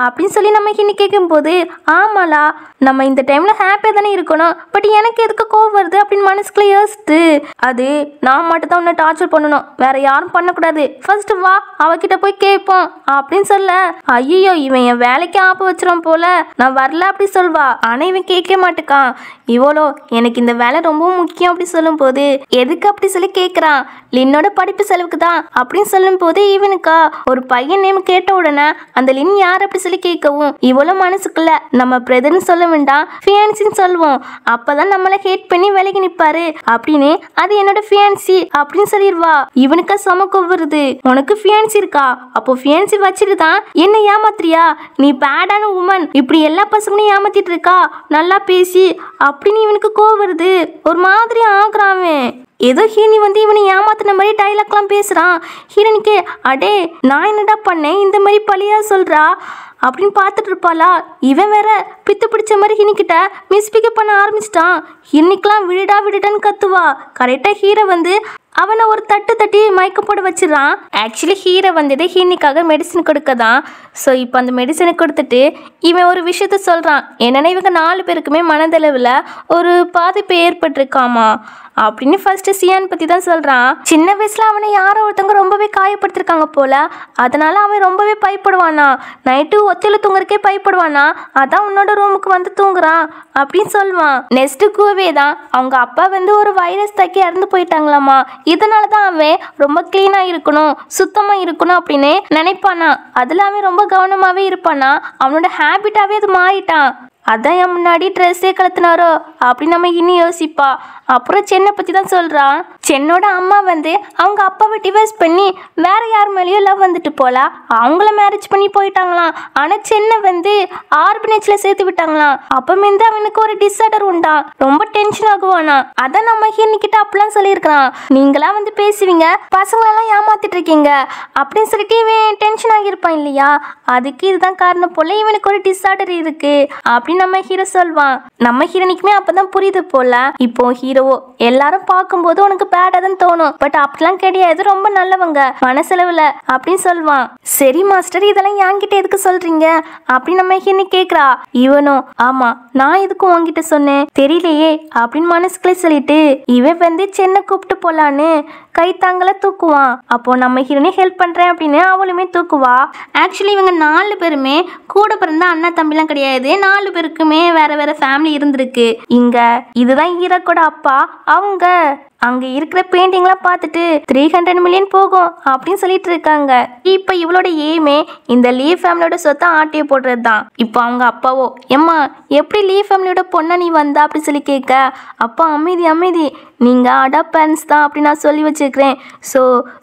அப்படின்னு சொல்லி நம்ம ஹினி கேட்கும்போது ஆமாலா நம்ம இந்த டைமில் ஹாப்பியாக தானே இருக்கணும், பட் எனக்கு எதுக்கு கோவம் வருது அப்படின்னு மனசுக்குள்ள யோசித்து அது நான் மட்டும் தான் உன்னை டார்ச்சர் பண்ணணும், வேற யாரும் பண்ணக்கூடாது, ஃபர்ஸ்ட் வா அவகிட்ட போய் கேட்போம் அப்படின்னு சொல்ல ஐயோ இவன் என் வேலைக்கு ஆப்பு வச்சிரும் போல, நான் வரல அப்படி சொல்வா. ஆனால் இவன் கேட்க மாட்டேக்கான். இவ்வளோ எனக்கு இந்த வேலை ரொம்ப முக்கியம் அப்படி சொல்லும் போது எதுக்கு அப்படி சொல்லி கேட்குறான். லின்னோட படிப்பு செலவுக்கு தான் அப்படின்னு சொல்லும் போது இவனுக்கா ஒரு பையன் நேம் கேட்ட உடனே அந்த லின் யார் அப்படி சொல்லி கேட்கவும் இவ்வளோ மனசுக்குள்ள நம்ம பிரதர்னு சொல்ல வேண்டாம் ஃபியான்சின்னு சொல்லுவோம், அப்பதான் நம்மளை ஹேட் பண்ணி விலகி நிற்பாரு அப்படின்னு அது என்னோட ஃபியான்சி அப்படின்னு சொல்லிடுவா. இவனுக்கா சமக்கு வருது, உனக்கு ஃபியான்சி இருக்கா, அப்போ ஃபியான்சி வச்சுட்டு தான் என்ன ஏமாத்துறியா, நீ பேடான உமன், இப்படி எல்லா பசங்களையும் ஏமாத்திட்டு இருக்கா நல்லா பேசி அப்படின்னு இவனுக்கு கோவம் வருது. ஒரு மாதிரி ஆகுறான். ஏதோ ஹீனி வந்து இவனை ஏமாத்தின மாதிரி டைலாக்லாம் பேசுகிறான். ஹீரோனிக்கு அடே நான் என்னடா பண்ணேன் இந்த மாதிரி பழியா சொல்கிறா அப்படின்னு பார்த்துட்டு இருப்பாளா. இவன் வேற பித்து பிடிச்ச மாதிரி ஹீனிக்கிட்ட மிஸ்பிக்கப் பண்ண ஆரம்பிச்சிட்டான். ஹீனிக்கெலாம் விடுடான்னு கத்துவா. கரெக்டாக ஹீரோ வந்து அவனை ஒரு தட்டி மயக்க போட வச்சிடறான். ஆக்சுவலி ஹீரோ வந்தது ஹீனிக்காக மெடிசன் கொடுக்க தான். ஸோ இப்போ அந்த மெடிசனை கொடுத்துட்டு இவன் ஒரு விஷயத்த சொல்கிறான். என்னென்னா இவங்க 4 பேருக்குமே மனதளவில் ஒரு பாதிப்பு ஏற்பட்டிருக்காமா அப்படின்னு ஃபர்ஸ்ட் சியான் பற்றி தான் சொல்கிறான். சின்ன வயசில் அவனை யாரோ ஒருத்தவங்க ரொம்பவே காயப்படுத்திருக்காங்க போல், அதனால் அவன் ரொம்பவே பயப்படுவானா, நைட்டு ஒத்தையில் தூங்குறக்கே பயப்படுவானா, அதான் உன்னோட ரூமுக்கு வந்து தூங்குறான் அப்படின்னு சொல்லுவான். நெக்ஸ்ட்டு கூவே தான் அவங்க அப்பா வந்து ஒரு வைரஸ் தாக்கி இறந்து போயிட்டாங்களாமா, இதனால தான் அவன் ரொம்ப க்ளீனாக இருக்கணும் சுத்தமாக இருக்கணும் அப்படின்னு நினைப்பானா. அதில் அவன் ரொம்ப கவனமாகவே இருப்பானா, அவனோட ஹேபிட்டாகவே அது மாறிட்டான். அதான் என் முன்னாடி ட்ரெஸ்ஸே கலத்துனாரோ அப்படின்னு நம்ம இன்னும் யோசிப்பா. அப்புறம் சென்னை பற்றி தான் சொல்கிறான். சென்னோட அம்மா வந்து அவங்க அப்பாவை டிவைஸ் பண்ணி வேற யார் மேலேயோ லவ் வந்துட்டு போல அவங்கள மேரேஜ் பண்ணி போயிட்டாங்களாம். ஆனால் சென்னை வந்து ஆர்பனேஜில் சேர்த்து விட்டாங்களாம். அப்போமேந்து அவனுக்கு ஒரு டிஸார்டர் உண்டா, ரொம்ப டென்ஷன் ஆகுவானா. அதான் நம்ம ஹீனிக்கிட்ட அப்பெல்லாம் சொல்லியிருக்கிறான், நீங்களா வந்து பேசுவீங்க பசங்களெல்லாம் ஏமாத்திட்டு இருக்கீங்க அப்படின்னு சொல்லிட்டு இவன் டென்ஷன் ஆகியிருப்பான் இல்லையா, அதுக்கு இதுதான் காரணம் போல இவனுக்கு ஒரு டிஸார்டர் இருக்கு அப்படின்னு நம்ம ஹீரோ சொல்வான். நம்ம ஹீரோனிக்குமே அப்பதான் புரியுது போல. இப்போ ஹீரோவோ எல்லாரும் பார்க்கும்போது உனக்கு பேடா தான் தோணும், பட் அப்படிலாம் கிடையாது, ரொம்ப நல்லவங்க மனசெலவுல அப்படின்னு சொல்வான். சரி மாஸ்டர் இதெல்லாம் என்கிட்ட எதுக்கு சொல்றீங்க அப்படின்னு நம்ம ஹீரோனி கேக்குறா. இவனும் ஆமா நான் எதுக்கு உன்கிட்ட சொன்னேன் தெரியலையே அப்படின்னு மனசுக்குள்ளே சொல்லிட்டு இவன் வந்து சென்னை கூப்பிட்டு போலான்னு கை தாங்கல தூக்குவான். அப்போ நம்ம ஹீரோனி ஹெல்ப் பண்றேன் அப்படின்னு அவளுமே தூக்குவா. ஆக்சுவலி இவங்க 4 பேருமே கூட பிறந்த அண்ணா தம்பிலாம் கிடையாது, 4 பேருக்குமே வேற வேற ஃபேமிலி இருந்திருக்கு. இங்க இதுதான் ஹீரோக்கோட அப்பா. அவங்க அங்க இருக்கிற பெயிண்டிங்லாம் பார்த்துட்டு 300 மில்லியன் போகும் அப்படின்னு சொல்லிட்டு இருக்காங்க. இப்போ இவளோட எய்மே இந்த லீ ஃபேமிலியோட சொத்தை ஆட்டிய போடுறது தான். இப்போ அவங்க அப்பாவோ எம்மா எப்படி லீ ஃபேமிலியோட பொண்ணை நீ வந்தா அப்படி சொல்லி கேட்க, அப்பா அமைதி நீங்கள் அடா பேரண்ட்ஸ் தான் அப்படின்னு நான் சொல்லி வச்சுருக்கிறேன், ஸோ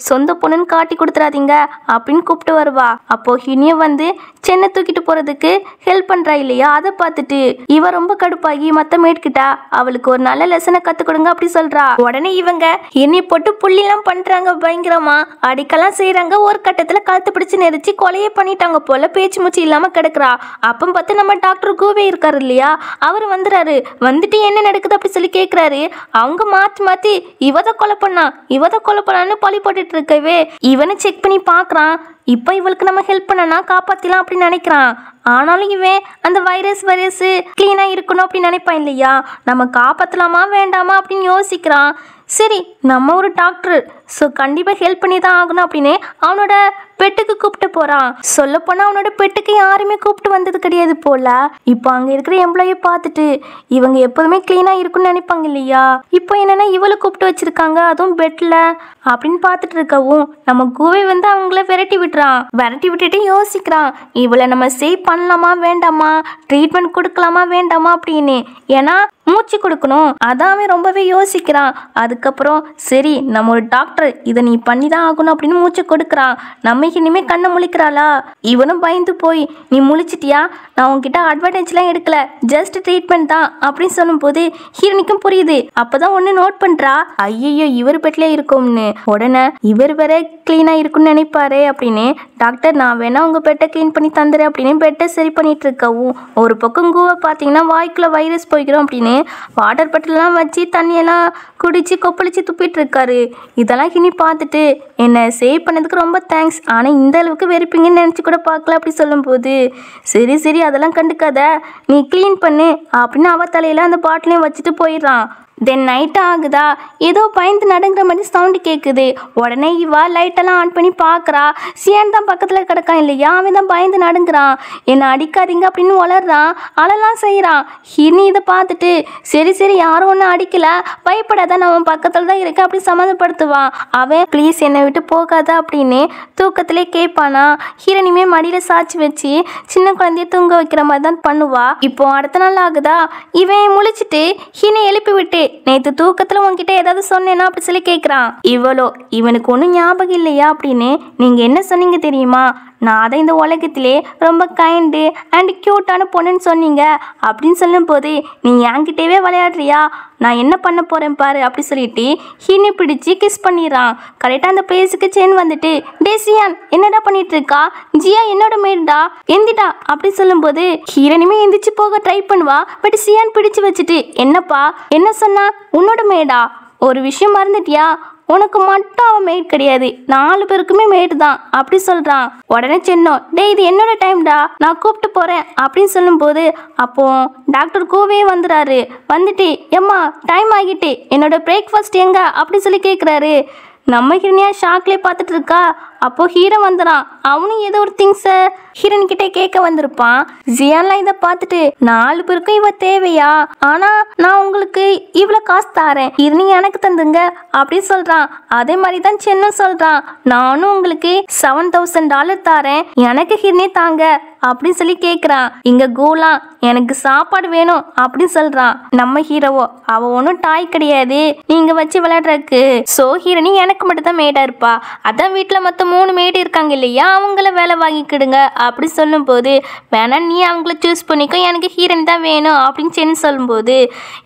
சொந்த பொண்ணுன்னு காட்டி கொடுத்துறாதீங்க அப்படின்னு கூப்பிட்டு வருவா. அப்போ ஹினியை வந்து சென்னை தூக்கிட்டு போகிறதுக்கு ஹெல்ப் பண்ணுறா இல்லையா, அதை பார்த்துட்டு இவ ரொம்ப கடுப்பாகி மற்ற மேட்கிட்டா அவளுக்கு ஒரு நல்ல லெசனை கற்றுக் கொடுங்க அப்படி சொல்கிறா. உடனே உடனே இவங்க என்னை போட்டு புள்ளிலாம் பண்றாங்க, பயங்கரமா அடிக்கலாம் செய்யறாங்க. ஒரு கட்டத்துல கழுத்து பிடிச்சு நெரிச்சு கொலையே பண்ணிட்டாங்க போல, பேச்சு மூச்சு இல்லாம கிடக்குறா. அப்ப பார்த்து நம்ம டாக்டர் கூவே இருக்காரு இல்லையா, அவர் வந்துறாரு. வந்துட்டு என்ன நடக்குது அப்படி சொல்லி கேட்கிறாரு. அவங்க மாத்தி இவத கொலை பண்ணான்னு பழி போட்டுட்டு இருக்கவே இவனை செக் பண்ணி பாக்குறான். இப்போ இவளுக்கு நம்ம ஹெல்ப் பண்ணனா காப்பாத்திலாம் அப்படின்னு நினைக்கிறான். ஆனாலும் இவன் அந்த வைரஸ் கிளீனா இருக்கணும் அப்படின்னு நினைப்பான் இல்லையா, நம்ம காப்பாற்றலாமா வேண்டாமா அப்படின்னு யோசிக்கிறான். சரி, நம்ம ஒரு டாக்டர், ஸோ கண்டிப்பாக ஹெல்ப் பண்ணி தான் ஆகணும் அப்படின்னு அவனோட பெட்டுக்கு கூப்பிட்டு போகிறான். சொல்லப்போனால் அவனோட பெட்டுக்கு யாருமே கூப்பிட்டு வந்தது கிடையாது போல. இப்போ அங்கே இருக்கிற எம்ப்ளாயை பார்த்துட்டு இவங்க எப்போதுமே க்ளீனாக இருக்குன்னு நினைப்பாங்க இல்லையா, இப்போ என்னென்னா இவளை கூப்பிட்டு வச்சுருக்காங்க, அதுவும் பெட்டில் அப்படின்னு பார்த்துட்டு இருக்கவும் நம்ம கூவை வந்து அவங்கள விரட்டி விட்டுட்டு யோசிக்கிறான், இவளை நம்ம சேவ் பண்ணலாமா வேண்டாமா, ட்ரீட்மெண்ட் கொடுக்கலாமா வேண்டாமா அப்படின்னு. ஏன்னா மூச்சு கொடுக்கணும், அதான் அவன் ரொம்பவே யோசிக்கிறான். அதுக்கப்புறம் சரி நம்ம ஒரு டாக்டர், இதை நீ பண்ணி தான் ஆகணும் அப்படின்னு மூச்சு கொடுக்குறான். நம்ம இனிமே கண்ணை முழிக்கிறாளா, இவனும் பயந்து போய் நீ முழிச்சிட்டியா, நான் உங்ககிட்ட அட்வான்டேஜ்லாம் எடுக்கல, ஜஸ்ட் ட்ரீட்மெண்ட் தான் அப்படின்னு சொல்லும்போது ஹீரோனிக்கும் புரியுது. அப்போதான் ஒன்று நோட் பண்ணுறா, ஐயோ இவர் பெட்ல இருக்கும்னு. உடனே இவர் வேற க்ளீனாக இருக்குன்னு நினைப்பாரு அப்படின்னு, டாக்டர் நான் வேணா உங்கள் பெட்டை க்ளீன் பண்ணி தந்துடுறேன் அப்படின்னு பெட்டை சரி பண்ணிட்டு இருக்கவும், ஒரு பக்கம் கூவை பார்த்தீங்கன்னா வாய்க்குள்ள வைரஸ் போய்க்கிறோம் அப்படின்னு வாட்டர் பாட்டிலாம் வச்சு தண்ணியெல்லாம் குடிச்சு கொப்பளிச்சு துப்பிட்டு இருக்காரு. இதெல்லாம் இனி பார்த்துட்டு என்னை சேவ் பண்ணதுக்கு ரொம்ப தேங்க்ஸ், ஆனால் இந்த அளவுக்கு வெறுப்பீங்கன்னு நினச்சி கூட பார்க்கல அப்படி சொல்லும்போது சரி அதெல்லாம் கண்டுக்காத, நீ க்ளீன் பண்ணு அப்படின்னு அவ தலையில் அந்த பாட்டிலையும் வச்சுட்டு போயிடுறான். தென் நைட் ஆகுதா, ஏதோ பயந்து நடுங்கிற மாதிரி சவுண்டு கேட்குது. உடனே இவா லைட்டெல்லாம் ஆன் பண்ணி பார்க்குறா. சியான் தான் பக்கத்தில் கிடக்கான் இல்லையா, அவன் தான் பயந்து நடுங்குறான். என்னை அடிக்காதீங்க அப்படின்னு வளர்றான், அழலாம் செய்கிறான். ஹினி இதை பார்த்துட்டு சரி யாரும் ஒன்றும் அடிக்கல, பயப்படாத நான் அவன் பக்கத்தில் தான் இருக்கேன் அப்படி சம்மந்தப்படுத்துவான். அவன் ப்ளீஸ் என்னை விட்டு போகாத அப்படின்னு தூக்கத்திலே கேட்பானா. ஹீரோனியுமே மடியில் சாய்ச்சி வச்சு சின்ன குழந்தைய தூங்க வைக்கிற மாதிரி தான் பண்ணுவா. இப்போ அடுத்த நாள் ஆகுதா, இவன் முழிச்சிட்டு ஹீனை எழுப்பி விட்டு நேற்று தூக்கத்தில் உங்ககிட்ட ஏதாவது சொன்னேன்னா அப்படி சொல்லி கேட்குறான். இவனுக்கு ஒன்றும் ஞாபகம் இல்லையா அப்படின்னு, நீங்கள் என்ன சொன்னீங்க தெரியுமா, நான் தான் இந்த உலகத்திலே ரொம்ப கைண்டு அண்ட் க்யூட்டான பொண்ணுன்னு சொன்னீங்க அப்படின்னு சொல்லும்போது நீ என்கிட்டவே விளையாடுறியா, நான் என்ன பண்ண போகிறேன் பாரு அப்படி சொல்லிட்டு ஹீனை பிடிச்சி கிஸ் பண்ணிடுறான். கரெக்டாக அந்த பிளேஸுக்கு சென் வந்துட்டு டே சியான் என்னடா பண்ணிட்டு இருக்கா, ஜியா என்னோட மேடா எந்திடா அப்படி சொல்லும்போது ஹீரோனியுமே எந்திரிச்சு போக ட்ரை பண்ணுவா. பட் சியான் பிடிச்சு வச்சுட்டு என்னப்பா என்ன சொன்னா, உன்னோட மேடா, ஒரு விஷயம் மறந்துட்டியா, உனக்கு மட்டும் அவன் மேட் கிடையாது, 4 பேருக்குமே மேட் தான் அப்படி சொல்கிறான். உடனே சென்னோ டே இது என்னோட டைம்டா, நான் கூப்பிட்டு போகிறேன் அப்படின்னு சொல்லும்போது அப்போ டாக்டர் கூவே வந்துடுறாரு. வந்துட்டு எம்மா டைம் ஆகிட்டு என்னோட பிரேக்ஃபாஸ்ட் எங்க அப்படி சொல்லி கேட்குறாரு. நம்ம ஹீரோனியா ஷாக்லேயே பார்த்துட்டு இருக்கா. அப்போ ஹீரோ வந்துடான். அவனும் ஏதோ ஒரு திங்ஸை ஹீரோன் கிட்டே கேட்க வந்திருப்பான். ஜியான்லாம் இதை பார்த்துட்டு 4 பேருக்கும் இவ தேவையா, ஆனா நான் உங்களுக்கு இவ்வளோ காசு தாரேன், இது நீங்க எனக்கு தந்துங்க அப்படின்னு சொல்றான். அதே மாதிரி தான் சென்னும் சொல்றான், நானும் உங்களுக்கு $7,000 தாரேன், எனக்கு ஹீரோனே தாங்க அப்படின்னு சொல்லி கேட்குறான். இங்க கோலாம் எனக்கு சாப்பாடு வேணும் அப்படின்னு சொல்றான். நம்ம ஹீரோவோ அவ ஒன்றும் டாய் கிடையாது நீங்க வச்சு விளையாடுறதுக்கு, ஸோ ஹீரோனி எனக்கு மட்டும் தான் மேடா இருப்பா, அதான் வீட்டில் மொத்தம் 3 மேடு இருக்காங்க இல்லையா, அவங்கள வேலை வாங்கிக்கிடுங்க அப்படி சொல்லும்போது வேணா நீ அவங்கள சூஸ் பண்ணிக்கோ, எனக்கு ஹீரோனி தான் வேணும் அப்படின்னு சென்னு சொல்லும்போது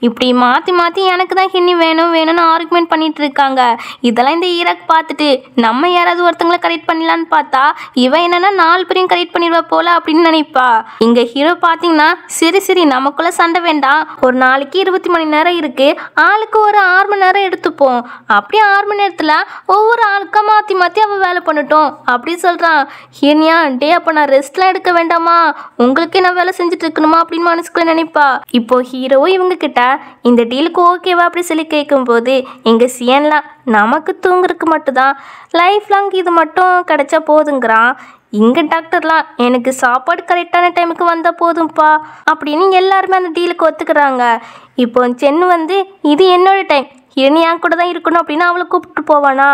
இப்படி மாற்றி எனக்கு தான் ஹின்னி வேணும்னு ஆர்குமெண்ட் பண்ணிட்டு இருக்காங்க. இதெல்லாம் இந்த ஈராக் பார்த்துட்டு நம்ம யாராவது ஒருத்தங்களை கரெக்ட் பண்ணலான்னு பார்த்தா இவன் என்னன்னா 4 பேரையும் கரெக்ட் பண்ணிடுவா போல அப்படின்னு நினைப்பா. இங்க ஹீரோ பார்த்தீங்கன்னா சரி நமக்குள்ள சண்டை வேண்டாம், ஒரு நாளைக்கு 20 மணி நேரம் இருக்கு, ஆளுக்கு ஒரு 6 மணி நேரம் எடுத்துப்போம், அப்படியே 6 மணி நேரத்தில் ஒவ்வொரு ஆளுக்கா மாற்றி அவ வேலை பண்ணட்டும் அப்படி சொல்கிறான். ஹீனியா டே அப்போ நான் ரெஸ்ட்லாம் எடுக்க வேண்டாமா, உங்களுக்கே நான் வேலை செஞ்சுட்டு இருக்கணுமா அப்படின்னு மனசுக்குள்ள நினைப்பா. இப்போ ஹீரோ இவங்க கிட்ட இந்த டீலுக்கு ஓகேவா அப்படி சொல்லி கேட்கும்போது எங்கள் சியன்லாம் நமக்கு தூங்குறதுக்கு மட்டும்தான், லைஃப் லாங் இது மட்டும் கிடைச்சா போதுங்கிறான். இங்கே டாக்டர்லாம் எனக்கு சாப்பாடு கரெக்டான டைமுக்கு வந்தால் போதும்ப்பா அப்படின்னு எல்லாருமே அந்த டீலுக்கு ஒத்துக்கிறாங்க. இப்போ சென்னு வந்து இது என்னோட டைம், இனி என் கூட தான் இருக்கணும் அப்படின்னு அவளை கூப்பிட்டு போவானா.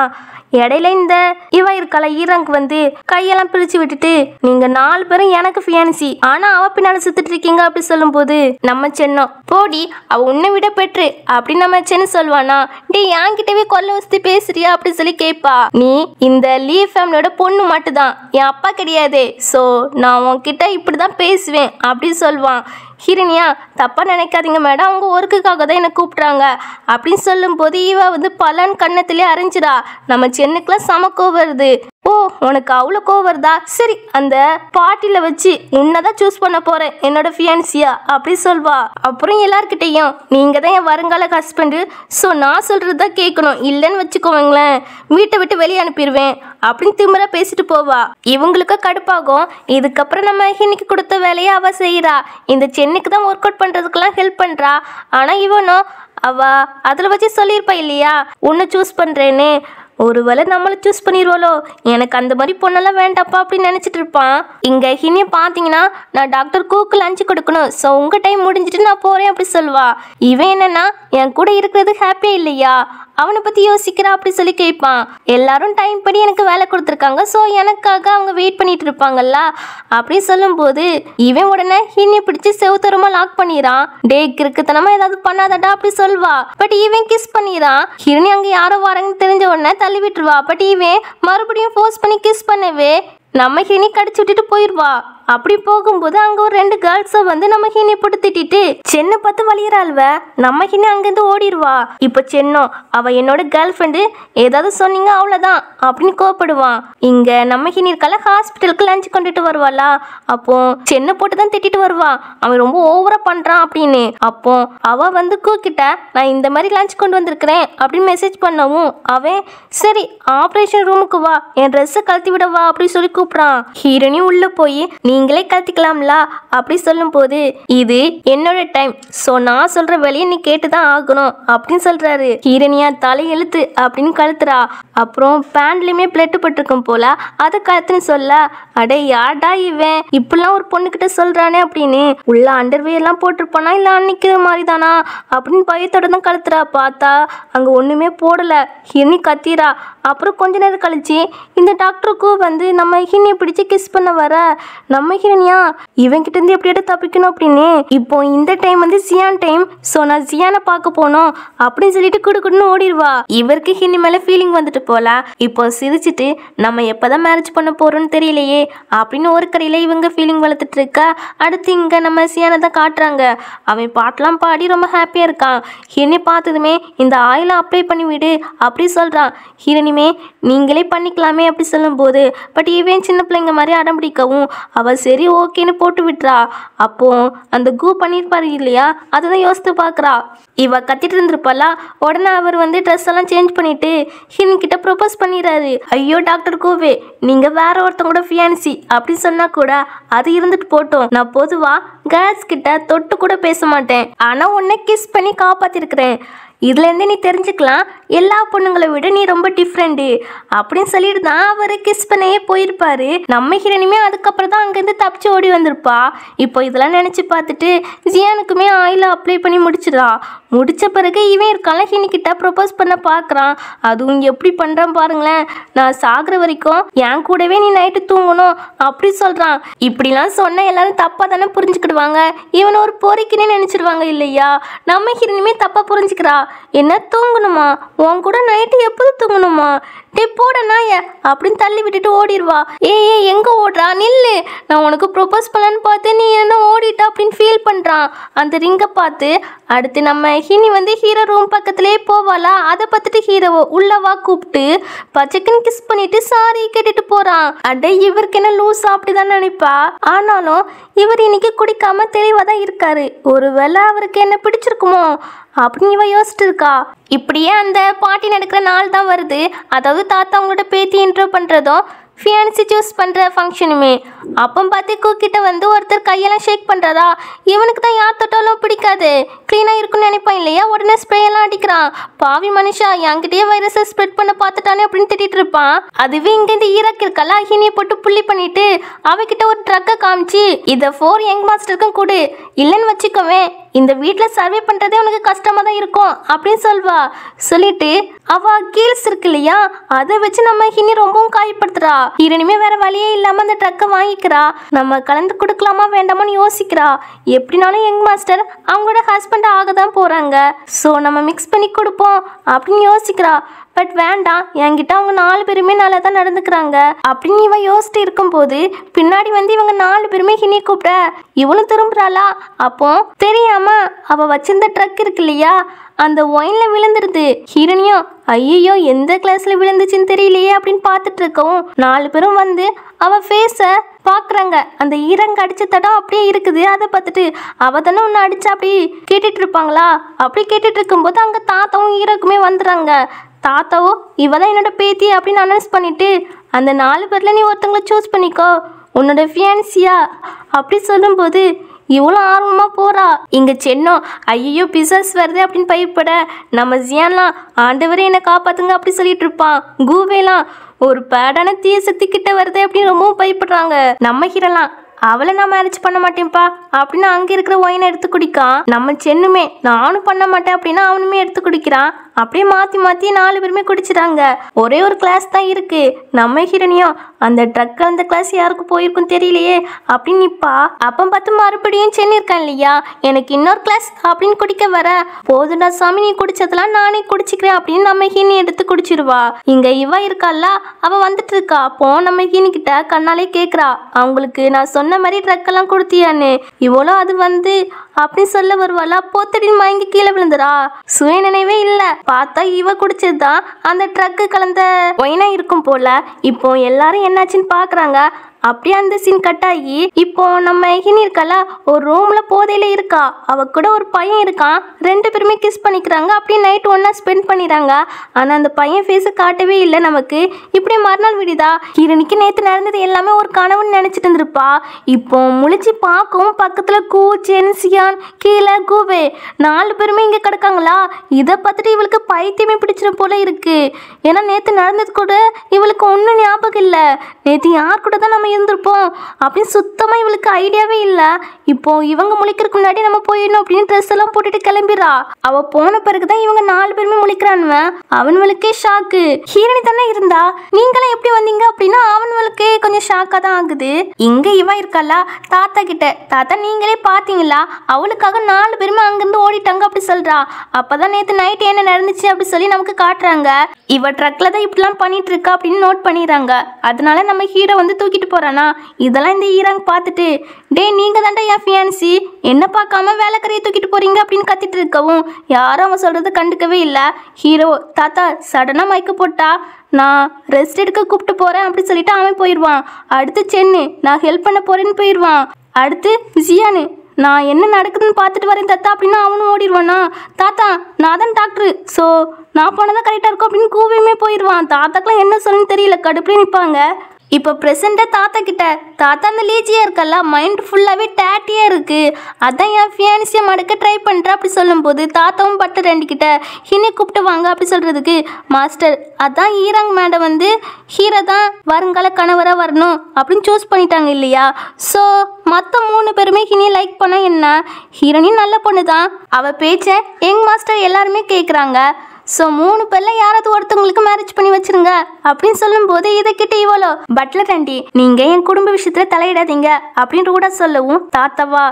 இடையில இந்த இவ இருக்கல ஈராங்க் வந்து கையெல்லாம் பிரிச்சு விட்டுட்டு நீங்க 4 பேரும் எனக்கு ஃபியான்சி, ஆனா அவ பின்னால சுத்திட்டு இருக்கீங்க அப்படி சொல்லும்போது நம்ம சென்னோம் போடி அவ உன்னை விட பெற்று அப்படின்னு நம்ம சென்னு சொல்வானா. டே என்கிட்டவே கொல்ல வசதி பேசுறியா அப்படி சொல்லி கேட்பா. நீ இந்த லீ ஃபேமிலியோட பொண்ணு மட்டும்தான், என் அப்பா கிடையாது, ஸோ நான் உன்கிட்ட இப்படிதான் பேசுவேன் அப்படி சொல்வான். ஹீரனியா தப்பாக நினைக்காதீங்க மேடம், அவங்க ஒர்க்குக்காக தான் என்னை கூப்பிட்றாங்க அப்படின்னு சொல்லும்போது இவ வந்து பலன் கண்ணத்திலே அரைஞ்சிடா. நம்ம சென்னுக்குலாம் செம கோவம் வருது. ஓ உனக்கு அவ்வளோ கோவம் வருதா, சரி அந்த பார்ட்டியில் வச்சு உன்னதான் சூஸ் பண்ண போகிறேன் என்னோட ஃபியான்சியா அப்படி சொல்வா. அப்புறம் எல்லார்கிட்டையும் நீங்கள் தான் என் வருங்கால ஹஸ்பண்டு, ஸோ நான் சொல்கிறது தான் கேட்கணும், இல்லைன்னு வச்சுக்கோங்களேன் வீட்டை விட்டு வெளியே அனுப்பிடுவேன் அப்படின்னு திமிரா பேசிட்டு போவா. இவங்களுக்கு கடுப்பாகும். இதுக்கப்புறம் நம்ம இன்னைக்கு கொடுத்த வேலையை அவள் செய்கிறா. இந்த சென்னைக்கு தான் ஒர்க் அவுட் பண்ணுறதுக்கெல்லாம் ஹெல்ப் பண்ணுறா. ஆனால் இவனும் அவ அதில் வச்சு சொல்லியிருப்பா இல்லையா உன்னை சூஸ் பண்ணுறேன்னு. ஒருவேளை நம்மளை சூஸ் பண்ணிடுவாளோ, எனக்கு அந்த மாதிரி பொண்ணெல்லாம் வேண்டாப்பா அப்படின்னு நினச்சிட்டு இருப்பான். இங்கே ஹினியை பார்த்தீங்கன்னா நான் டாக்டர் கூக்கு லஞ்சு கொடுக்கணும், ஸோ உங்கள் டைம் முடிஞ்சிட்டு நான் போகிறேன் அப்படி சொல்வா. இவன் என்னன்னா என் கூட இருக்கிறது ஹாப்பியாக இல்லையா, அவனை பற்றி யோசிக்கிறா அப்படி சொல்லி கேட்பான். எல்லாரும் டைம் படி எனக்கு வேலை கொடுத்துருக்காங்க, ஸோ எனக்காக அவங்க வெயிட் பண்ணிட்டு இருப்பாங்கல்ல அப்படி சொல்லும்போது இவன் உடனே ஹினியை பிடிச்சி செவுத்தரமாக லாக் பண்ணிடுறான். டேக்கு இருக்குத்தனமா ஏதாவது பண்ணாதடா அப்படி சொல்வா. பட் இவன் கிஸ் பண்ணிடுறான். ஹிரணி அங்கே யாரோ வராங்கன்னு தெரிஞ்ச உடனே தள்ளி விட்டுருவா. பட் இவன் மறுபடியும் ஃபோர்ஸ் பண்ணி கிஸ் பண்ணவே நம்ம ஹினி கடிச்சு விட்டுட்டு போயிடுவா. அப்படி போகும்போது அங்கே ஒரு 2 கேர்ள்ஸை வந்து நம்ம ஹினி போட்டு திட்டிட்டு சென்னை பார்த்து வலியறாள்வ. நம்ம ஹினி அங்கேருந்து ஓடிடுவா. இப்போ சென்னோ அவள் என்னோட கேர்ள் ஃப்ரெண்டு, ஏதாவது சொன்னீங்க அவ்வளோதான் அப்படின்னு கோவப்படுவான். இங்கே நம்ம ஹினி இருக்கால ஹாஸ்பிட்டலுக்கு லஞ்ச் கொண்டுட்டு வருவாளா, அப்போ சென்னை போட்டு தான் திட்டிட்டு வருவா, அவன் ரொம்ப ஓவரா பண்ணுறான் அப்படின்னு. அப்போ அவள் வந்து கூக்கிட்ட நான் இந்த மாதிரி லஞ்ச் கொண்டு வந்திருக்கிறேன் அப்படின்னு மெசேஜ் பண்ணவும் அவன் சரி ஆப்ரேஷன் ரூமுக்கு வா, என் ட்ரெஸ்ஸை கழட்டி விடவா அப்படின்னு சொல்லி கூப்பிட்றான். ஹீரோனி உள்ளே போய் நீங்களே கத்திக்கலாம்ல அப்படி சொல்லும்போது இது என்னோட டைம், ஸோ நான் சொல்ற வேலையை நீ கேட்டுதான் ஆகணும் அப்படின்னு சொல்றாரு. ஹீரனியா தலை எழுத்து அப்படின்னு கழுத்துறா. அப்புறம் பேண்ட்லயுமே பிளட்டு பட்டிருக்கும் போல அதை கழுத்துன்னு சொல்ல அடே யார்டா இவன் இப்படிலாம் ஒரு பொண்ணுகிட்ட சொல்றானே அப்படின்னு. உள்ள அண்டர்வே எல்லாம் போட்டிருப்பானா இல்ல அன்னைக்கு மாதிரி தானா அப்படின்னு பயத்தோட தான் கழுத்துறா. பார்த்தா அங்க ஒண்ணுமே போடல. ஹிரணி கத்திரா. அப்புறம் கொஞ்ச நேரம் கழிச்சு இந்த டாக்டருக்கும் வந்து நம்ம ஹிரணியை பிடிச்சி கிஸ் பண்ண வர நம்ம ஹிரணியா இவன்கிட்ட இருந்து எப்படியாவது தப்பிக்கணும் அப்படின்னு. இப்போ இந்த டைம் வந்து ஜியான் டைம், ஸோ நான் ஜியானை பார்க்க போனோம் அப்படின்னு சொல்லிட்டு குடுக்குன்னு ஓடிடுவா. இவருக்கு ஹிரணி மேலே ஃபீலிங் வந்துட்டு போல. இப்போ சிரிச்சுட்டு நம்ம எப்போதான் மேரேஜ் பண்ண போறோம்னு தெரியலையே அப்படின்னு ஒரு கடையில் இவங்க ஃபீலிங் வளர்த்துட்டு இருக்கா. அடுத்து இங்கே நம்ம ஜியானை தான் காட்டுறாங்க. அவன் பாட்டெலாம் பாடி ரொம்ப ஹாப்பியாக இருக்கான். ஹிரணி பார்த்ததுமே இந்த ஆயிலை அப்ளை பண்ணி விடு அப்படி சொல்கிறான். ஹிரணிமே நீங்களே பண்ணிக்கலாமே அப்படி சொல்லும்போது பட் இவன் சின்ன பிள்ளைங்க மாதிரி அடம்பிடிக்கவும் அவள் சரி ஓகேன்னு போட்டு விட்டுறா. அப்போ அந்த கூ பண்ணியிருப்பாரு இல்லையா அதுதான் யோசித்து பார்க்குறா. இவ கத்திட்டு இருந்திருப்பாளா. உடனே அவர் வந்து ட்ரெஸ் எல்லாம் சேஞ்ச் பண்ணிட்டு ஹிரணி கிட்ட ப்ரொபோஸ் பண்ணிடுறாரு. ஐயோ டாக்டர் கூவே நீங்க வேற ஒருத்தவங்களோட ஃபியான்சி அப்படி சொன்னா கூட அது இருந்துட்டு போட்டோம், நான் பொதுவா கேர்ள்ஸ் கிட்ட தொட்டு கூட பேச மாட்டேன், ஆனா உன்னை கிஸ் பண்ணி காப்பாத்திருக்கிறேன், இதுலேருந்து நீ தெரிஞ்சுக்கலாம் எல்லா பொண்ணுங்களை விட நீ ரொம்ப டிஃப்ரெண்டு அப்படின்னு சொல்லிட்டு தான் அவர் கிஸ் பண்ணவே போயிருப்பாரு. நம்ம ஹீரோனியுமே அதுக்கப்புறம் தான் அங்கேருந்து தப்பிச்சு ஓடி வந்திருப்பா. இப்போ இதெல்லாம் நினச்சி பார்த்துட்டு ஜியானுக்குமே ஆயில அப்ளை பண்ணி முடிச்சிடா. முடித்த பிறகு இவன் இருக்கால ஹினிக்கிட்ட ப்ரொபோஸ் பண்ண பார்க்குறான். அதுவும் எப்படி பண்ணுறான் பாருங்களேன், நான் சாகிற வரைக்கும் என் கூடவே நீ நைட்டு தூங்கணும் அப்படி சொல்கிறான். இப்படிலாம் சொன்னால் எல்லாரும் தப்பாக தானே புரிஞ்சுக்கிடுவாங்க, இவனை ஒரு பொறிக்கினே நினச்சிடுவாங்க இல்லையா. நம்ம ஹீரோனியுமே தப்பாக புரிஞ்சுக்கிறா. என்ன தூங்கணுமா, உன் கூட நைட்டு எப்போது தூங்கணுமா, டே போட நாய அப்படின்னு தள்ளி விட்டுட்டு ஓடிடுவா. ஏ எங்க ஓடுறா நில்லு, நான் உனக்கு ப்ரொபோஸ் பண்ணலான்னு பார்த்து நீ என்ன ஓடிட்டா அப்படின்னு ஃபீல் பண்ணுறான். அந்த ரிங்கை பார்த்து அடுத்து நம்ம ஹினி வந்து ஹீரோ ரூம் பக்கத்துலேயே போவாளா, அதை பார்த்துட்டு ஹீரோவை உள்ளவா கூப்பிட்டு பச்சைக்குன்னு கிஸ் பண்ணிட்டு சாரி கேட்டுட்டு போகிறான். அடே இவருக்கு என்ன லூஸ் அப்படிதான் நினைப்பா. ஆனாலும் இவர் இன்னைக்கு குடிக்காம தெளிவாக தான் இருக்காரு, ஒருவேளை அவருக்கு என்ன பிடிச்சிருக்குமோ அப்படின்னு இவ யோசிச்சுட்டு இருக்கா. இப்படியே அந்த பார்ட்டி நடக்கிற நாள் தான் வருது. அதாவது தாத்தா அவங்களோட பேத்தி இன்ட்ரோ பண்ணுறதும் ஃபியான்சி சூஸ் பண்ணுற ஃபங்க்ஷனுமே. அப்போ பார்த்து கூக்கிட்ட வந்து ஒருத்தர் கையெல்லாம் ஷேக் பண்ணுறாரா. இவனுக்கு தான் யார் தொட்டாலும் பிடிக்காது, க்ளீனாக இருக்குன்னு நினைப்பான் இல்லையா. உடனே ஸ்ப்ரே எல்லாம் அடிக்கிறான். பாவி மனுஷா என்கிட்டயே வைரஸை ஸ்ப்ரெட் பண்ண பார்த்துட்டானே அப்படின்னு திட்டிட்டு இருப்பான். அதுவே இங்கேருந்து ஈராக் இருக்கல ஹினியை போட்டு புள்ளி பண்ணிட்டு அவகிட்ட ஒரு ட்ரக்கை காமிச்சு இதை 4 யங் மாஸ்டருக்கும் கொடு, இல்லைன்னு வச்சுக்கோவேன் இந்த வீட்டில் சர்வே பண்ணுறதே உனக்கு கஷ்டமாக தான் இருக்கும் அப்படின்னு சொல்வா. சொல்லிட்டு அவள் கீல்ஸ் இருக்கு இல்லையா அதை வச்சு நம்ம ஹினி ரொம்பவும் காயப்படுத்துறா. ஹீரோனியுமே வேற வழியே இல்லாமல் அந்த ட்ரக்கை வாங்கிக்கிறா. நம்ம கலந்து கொடுக்கலாமா வேண்டாமான்னு யோசிக்கிறா. எப்படினாலும் யங் மாஸ்டர் அவங்களோட ஹஸ்பண்ட் ஆக தான் போகிறாங்க, ஸோ நம்ம மிக்ஸ் பண்ணி கொடுப்போம் அப்படின்னு யோசிக்கிறா. பட் வேண்டாம், என்கிட்ட அவங்க 4 பேருமே நல்லா தான் நடந்துக்கிறாங்க அப்படின்னு இவன் யோசிச்சுட்டு இருக்கும்போது பின்னாடி வந்து இவங்க 4 பேருமே ஹினி கூப்பிட இவளும் திரும்புறாளா. அப்போ தெரியாம அவ வச்சிருந்த ட்ரக் இருக்கு இல்லையா, அந்த ஒயின்ல விழுந்துருது. ஹீரோனியும் ஐயோ எந்த கிளாஸ்ல விழுந்துச்சுன்னு தெரியலையே அப்படின்னு பார்த்துட்டு இருக்கவும் 4 பேரும் வந்து அவ ஃபேஸை பார்க்குறாங்க. அந்த ஈரங்க அடிச்ச தடம் அப்படியே இருக்குது. அதை பார்த்துட்டு அவ தானே ஒன்று அடிச்சா அப்படி கேட்டுட்டு இருப்பாங்களா. அப்படி கேட்டுட்டு இருக்கும்போது அங்கே தாத்தாவும் ஈரக்குமே வந்துடுறாங்க. தாத்தாவோ இவதான் என்னோட பேத்தி அப்படின்னு அனௌன்ஸ் பண்ணிட்டு அந்த 4 பேர்ல நீ ஒருத்தங்களை சூஸ் பண்ணிக்கோ உன்னோட ஃபியான்சியா அப்படி சொல்லும்போது இவ்வளோ ஆர்வமாக போகிறா. இங்கே சென்னோ ஐயோ பிசாஸ் வருது அப்படின்னு பயப்பட நம்ம ஜியான்லாம் ஆண்டவரே என்னை காப்பாற்றுங்க அப்படி சொல்லிட்டு இருப்பான். கூவேலாம் ஒரு பேடான தீய சக்தி கிட்ட வருது அப்படின்னு ரொம்பவும் பயப்படுறாங்க. நம்ம ஹீரோலாம் அவளை நான் மேரேஜ் பண்ண மாட்டேன்ப்பா அப்படின்னு அங்கே இருக்கிற ஒயினை எடுத்து குடிக்கான். நம்ம சென்னுமே நானும் பண்ண மாட்டேன் அப்படின்னா அவனுமே எடுத்து குடிக்கிறான். அப்படியே மாற்றி மாற்றி 4 பேருமே குடிச்சிடாங்க. ஒரே ஒரு கிளாஸ் தான் இருக்கு. நம்ம ஹீரோனியும் அந்த ட்ரக் அந்த கிளாஸ் யாருக்கு போயிருக்கும் தெரியலையே அப்படின்னு நிற்பா. அப்போ பார்த்து மறுபடியும் சென்னி இருக்கான் இல்லையா, எனக்கு இன்னொரு கிளாஸ் அப்படின்னு குடிக்க வர போதுடா சாமி நீ குடிச்சதெல்லாம் நானே குடிச்சிக்கிறேன் அப்படின்னு நம்ம ஹீனி எடுத்து குடிச்சிருவா. இங்க இவ இருக்கால அவ வந்துட்டு இருக்கா. அப்போ நம்ம ஹீனி கிட்ட கண்ணாலே கேட்குறா அவங்களுக்கு நான் சொன்ன மாதிரி ட்ரக் எல்லாம் கொடுத்தியான்னு. இவ்வளோ அது வந்து அப்படி சொல்ல வருவாளா, பொத்தடின்னு மயங்கி கீழே விழுந்துரா. சுய நினைவே இல்லை. பார்த்தா இவ குடிச்சதுதான் அந்த ட்ரக்கு கலந்த ஒயினா இருக்கும் போல. இப்போ எல்லாரும் என்னாச்சுன்னு பாக்குறாங்க. அப்படியே அந்த சீன் கட் ஆகி இப்போ நம்ம ஹினி இருக்கல ஒரு ரூம்ல போதையில இருக்கா. அவ கூட ஒரு பையன் இருக்கான். 2 பேருமே கிஸ் பண்ணிக்கிறாங்க. அப்படியே நைட் ஒன்னா ஸ்பெண்ட் பண்ணிடுறாங்க. ஆனா அந்த பையன் ஃபேஸை காட்டவே இல்லை நமக்கு. இப்படி மறுநாள் விடுதா. ஹீரோனிக்கு நேற்று நடந்தது எல்லாமே ஒரு கனவுன்னு நினைச்சிட்டு இருந்திருப்பா. இப்போ முழிச்சு பார்க்கவும் பக்கத்துல கூ சென்சியான் கீழே கூவே 4 பேருமே இங்க கிடக்காங்களா. இதை பார்த்துட்டு இவளுக்கு பைத்தியமே பிடிச்சிட போல இருக்கு. ஏன்னா நேற்று நடந்தது கூட இவளுக்கு ஒன்றும் ஞாபகம் இல்லை. நேற்று யார் கூட தான் நம்ம இருந்திருப்போம் அப்படின்னு சுத்தமா இவளுக்கு ஐடியாவே இல்லை. இப்போ இவங்க முழிக்கிறதுக்கு முன்னாடி நம்ம போயிடணும் அப்படின்னு ட்ரெஸ் எல்லாம் போட்டுட்டு கிளம்பிடுறா. அவ போன பிறகுதான் இவங்க 4 பேருமே முழிக்கிறானுவன். அவனுவளுக்கே ஷாக்கு. ஹீரோனி தானே இருந்தா நீங்களாம் எப்படி வந்தீங்க அப்படின்னா அவனுவளுக்கே கொஞ்சம் ஷாக்கா தான் ஆகுது. இங்க இவ இருக்கல தாத்தா கிட்ட, தாத்தா நீங்களே பாத்தீங்களா அவளுக்காக 4 பேருமே அங்கிருந்து ஓடிட்டாங்க அப்படி சொல்றா. அப்பதான் நேற்று நைட் என்ன நடந்துச்சு அப்படி சொல்லி நமக்கு காட்டுறாங்க. இவ ட்ரக்ல தான் இப்படிலாம் பண்ணிட்டு இருக்கா அப்படின்னு நோட் பண்ணிடுறாங்க. அதனால நம்ம ஹீரோ வந்து தூக்கிட்டு போறானா. இதெல்லாம் இந்த ஈராங் பார்த்துட்டு டே நீங்க தாண்டா என் ஃபியான்சி என்ன பார்க்காம வேலைக்கரையை தூக்கிட்டு போறீங்க அப்படின்னு கத்திட்டு இருக்கவும் யாரும் அவன் சொல்றது கண்டுக்கவே இல்லை. ஹீரோ தாத்தா சடனா மயக்க போட்டா நான் ரெஸ்ட் எடுக்க கூப்பிட்டு போறேன் அப்படி சொல்லிட்டு அவன் போயிடுவான். அடுத்து சென்னு நான் ஹெல்ப் பண்ண போறேன்னு போயிடுவான். அடுத்து ஜியானு நான் என்ன நடக்குதுன்னு பார்த்துட்டு வரேன் தாத்தா அப்படின்னு அவனும் ஓடிடுவானா. தாத்தா நான் தான் டாக்டரு ஸோ நான் போனதான் கரெக்டாக இருக்கும் அப்படின்னு கூவியுமே போயிடுவான். தாத்தாக்கெல்லாம் என்ன சொல்லணும்னு தெரியல, கடுப்புல நிற்பாங்க. இப்போ ப்ரெசெண்டாக தாத்தா கிட்ட தாத்தா அந்த லீஜியாக இருக்கல்ல மைண்ட் ஃபுல்லாகவே டேட்டியாக இருக்குது. அதான் என் ஃபியான்சியை மடக்க ட்ரை பண்ணுறேன் அப்படி சொல்லும்போது தாத்தாவும் பட்டர் 2 கிட்ட ஹினி கூப்பிட்டு வாங்க அப்படி சொல்கிறதுக்கு மாஸ்டர் அதான் ஈராங் மேடம் வந்து ஹீரோ தான் வருங்கால கணவராக வரணும் அப்படின்னு சூஸ் பண்ணிட்டாங்க இல்லையா. ஸோ மற்ற 3 பேருமே ஹினி லைக் பண்ண என்ன, ஹீரோனின் நல்ல பொண்ணு தான் அவள் பேச்சை எங் மாஸ்டர் எல்லாருமே கேட்குறாங்க. ஸோ 3 பேரில் யாராவது ஒருத்தவங்களுக்கு மேரேஜ் பண்ணி வச்சிருங்க அப்படின்னு சொல்லும்போது இதை கிட்ட இவ்வளோ பட்லர் ஆண்டி நீங்கள் என் குடும்ப விஷயத்தில் தலையிடாதீங்க அப்படின்னு கூட சொல்லவும் தாத்தாவா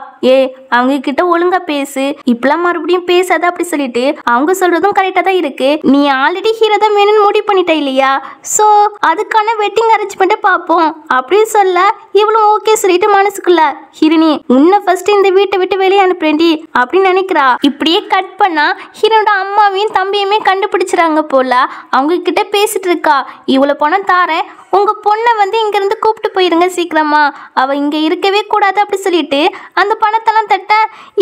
அவங்க கிட்ட ஒழுங்கா பேசு இப்பெல்லாம் மறுபடியும் பேசாத அப்படி சொல்லிட்டு அவங்க சொல்றதும் கரெக்டாக தான் இருக்கு. நீ ஆல்ரெடி ஹீரோ தான் வேணும்னு முடிவு பண்ணிட்ட இல்லையா, ஸோ அதுக்கான வெட்டிங் அரேஞ்ச்மெண்ட்டை பார்ப்போம் அப்படின்னு சொல்ல இவ்வளோ ஓகே சொல்லிட்டு மனசுக்குள்ள ஹீரோனி உன்னை ஃபர்ஸ்ட் இந்த வீட்டை விட்டு வெளியே அனுப்புறேன்டி அப்படின்னு நினைக்கிறா. இப்படியே கட் பண்ணா ஹீரோனோட அம்மாவையும் தம்பியுமே கண்டுபிடிச்சிறாங்க போல. அவங்க கிட்ட பேசிட்டு இருக்கா. இவ்வளவு பணம் தாரேன் உங்க பொண்ணை வந்து இங்க இருந்து கூப்பிட்டு போயிருங்க சீக்கிரமா, அவ இங்க இருக்கவே கூடாது அப்படி சொல்லிட்டு அந்த பணத்தெல்லாம் தட்ட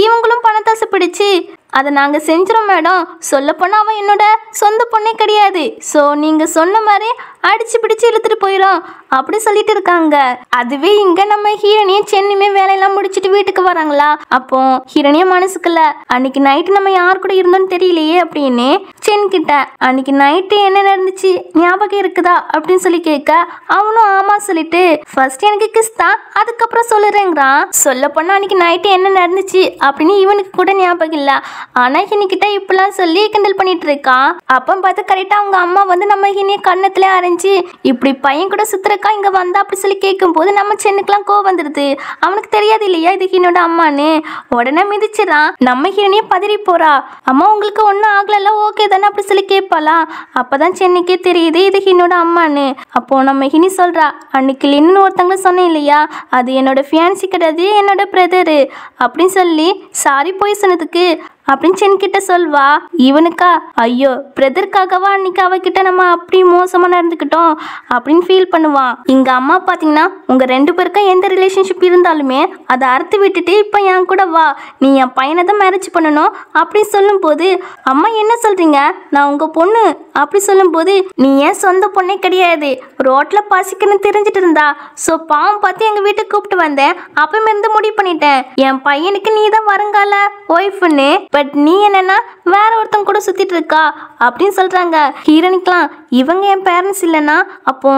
இவங்களும் பணத்தாசை பிடிச்சு அதை நாங்கள் செஞ்சிடும் மேடம், சொல்ல போனால் அவன் என்னோட சொந்த பொண்ணே கிடையாது, ஸோ நீங்கள் சொன்ன மாதிரி அடிச்சு பிடிச்சு இழுத்துட்டு போயிடும் அப்படி சொல்லிட்டு இருக்காங்க. அதுவே இங்கே நம்ம ஹீரோனியும் சென்னியுமே வேலையெல்லாம் முடிச்சுட்டு வீட்டுக்கு வராங்களா. அப்போ ஹீரோனிய மனசுக்குள்ள அன்னைக்கு நைட்டு நம்ம யார் கூட இருந்தோன்னு தெரியலையே அப்படின்னு சென் கிட்ட அன்னைக்கு நைட்டு என்ன நடந்துச்சு ஞாபகம் இருக்குதா அப்படின்னு சொல்லி கேட்க அவனும் ஆமா சொல்லிட்டு ஃபர்ஸ்ட் எனக்கு கிஸ் தான் அதுக்கப்புறம் சொல்லுறேங்கிறான். சொல்ல போனா அன்னைக்கு நைட்டு என்ன நடந்துச்சு அப்படின்னு இவனுக்கு கூட ஞாபகம் இல்லை. ஆனா ஹினிக்கிட்ட இப்பெல்லாம் சொல்லி கிண்டல் பண்ணிட்டு இருக்கான். அப்ப பார்த்து கரெக்டா அவங்க அம்மா வந்து நம்ம ஹினிய கண்ணத்துல அரைஞ்சு இப்படி பையன் கூட சுத்துறக்கா இங்க வந்தா அப்படி சொல்லி கேட்கும் போது நம்ம சென்னுக்குலாம் கோவம் வந்துடுது. அவனுக்கு தெரியாது இல்லையா இது ஹீனோட அம்மான்னு. உடனே மிதிச்சிடான். நம்ம ஹீரோனியே பதறி போறா. அம்மா உங்களுக்கு ஒன்றும் ஆகல ஓகே தானே அப்படி சொல்லி கேட்பாளா. அப்பதான் சென்னைக்கே தெரியுது இது ஹீனோட அம்மான்னு. அப்போ நம்ம ஹினி சொல்றா, அன்னைக்கு லின்னு ஒருத்தவங்களும் சொன்னேன் இல்லையா அது என்னோட ஃபியான்சி கிடையாது என்னோட பிரதரு அப்படின்னு சொல்லி சாரி போய் சொன்னதுக்கு அப்படின்னு சென்கிட்ட சொல்வா. இவனுக்கா ஐயோ பிரதருக்காகவா அன்னைக்கு அவகிட்ட நம்ம அப்படி மோசமா நடந்துக்கிட்டோம் அப்படின்னு ஃபீல் பண்ணுவான். இங்க அம்மா பாத்தீங்கன்னா உங்க 2 பேருக்கும் எந்த ரிலேஷன்ஷிப் இருந்தாலுமே அதை அறுத்து விட்டுட்டு இப்ப என் கூட வா, நீ என் பையனை தான் மேரேஜ் பண்ணணும் அப்படி சொல்லும் போது அம்மா என்ன சொல்றீங்க நான் உங்க பொண்ணு அப்படி சொல்லும் போது நீ ஏன் சொந்த பொண்ணே கிடையாது, ரோட்ல பசிக்கணும்னு தெரிஞ்சிட்டு இருந்தா ஸோ பாவம் பார்த்து எங்க வீட்டுக்கு கூப்பிட்டு வந்தேன். அப்பமே இருந்து முடிவு பண்ணிட்டேன் என் பையனுக்கு நீ தான் வருங்கால ஒய்ஃப்னு. பட் நீ என்னன்னா வேற ஒருத்தங்க கூட சுத்திட்டு இருக்கா அப்படின்னு சொல்றாங்க. ஹீரோனிக்கலாம் இவங்க என் பேரண்ட்ஸ் இல்லைன்னா அப்போ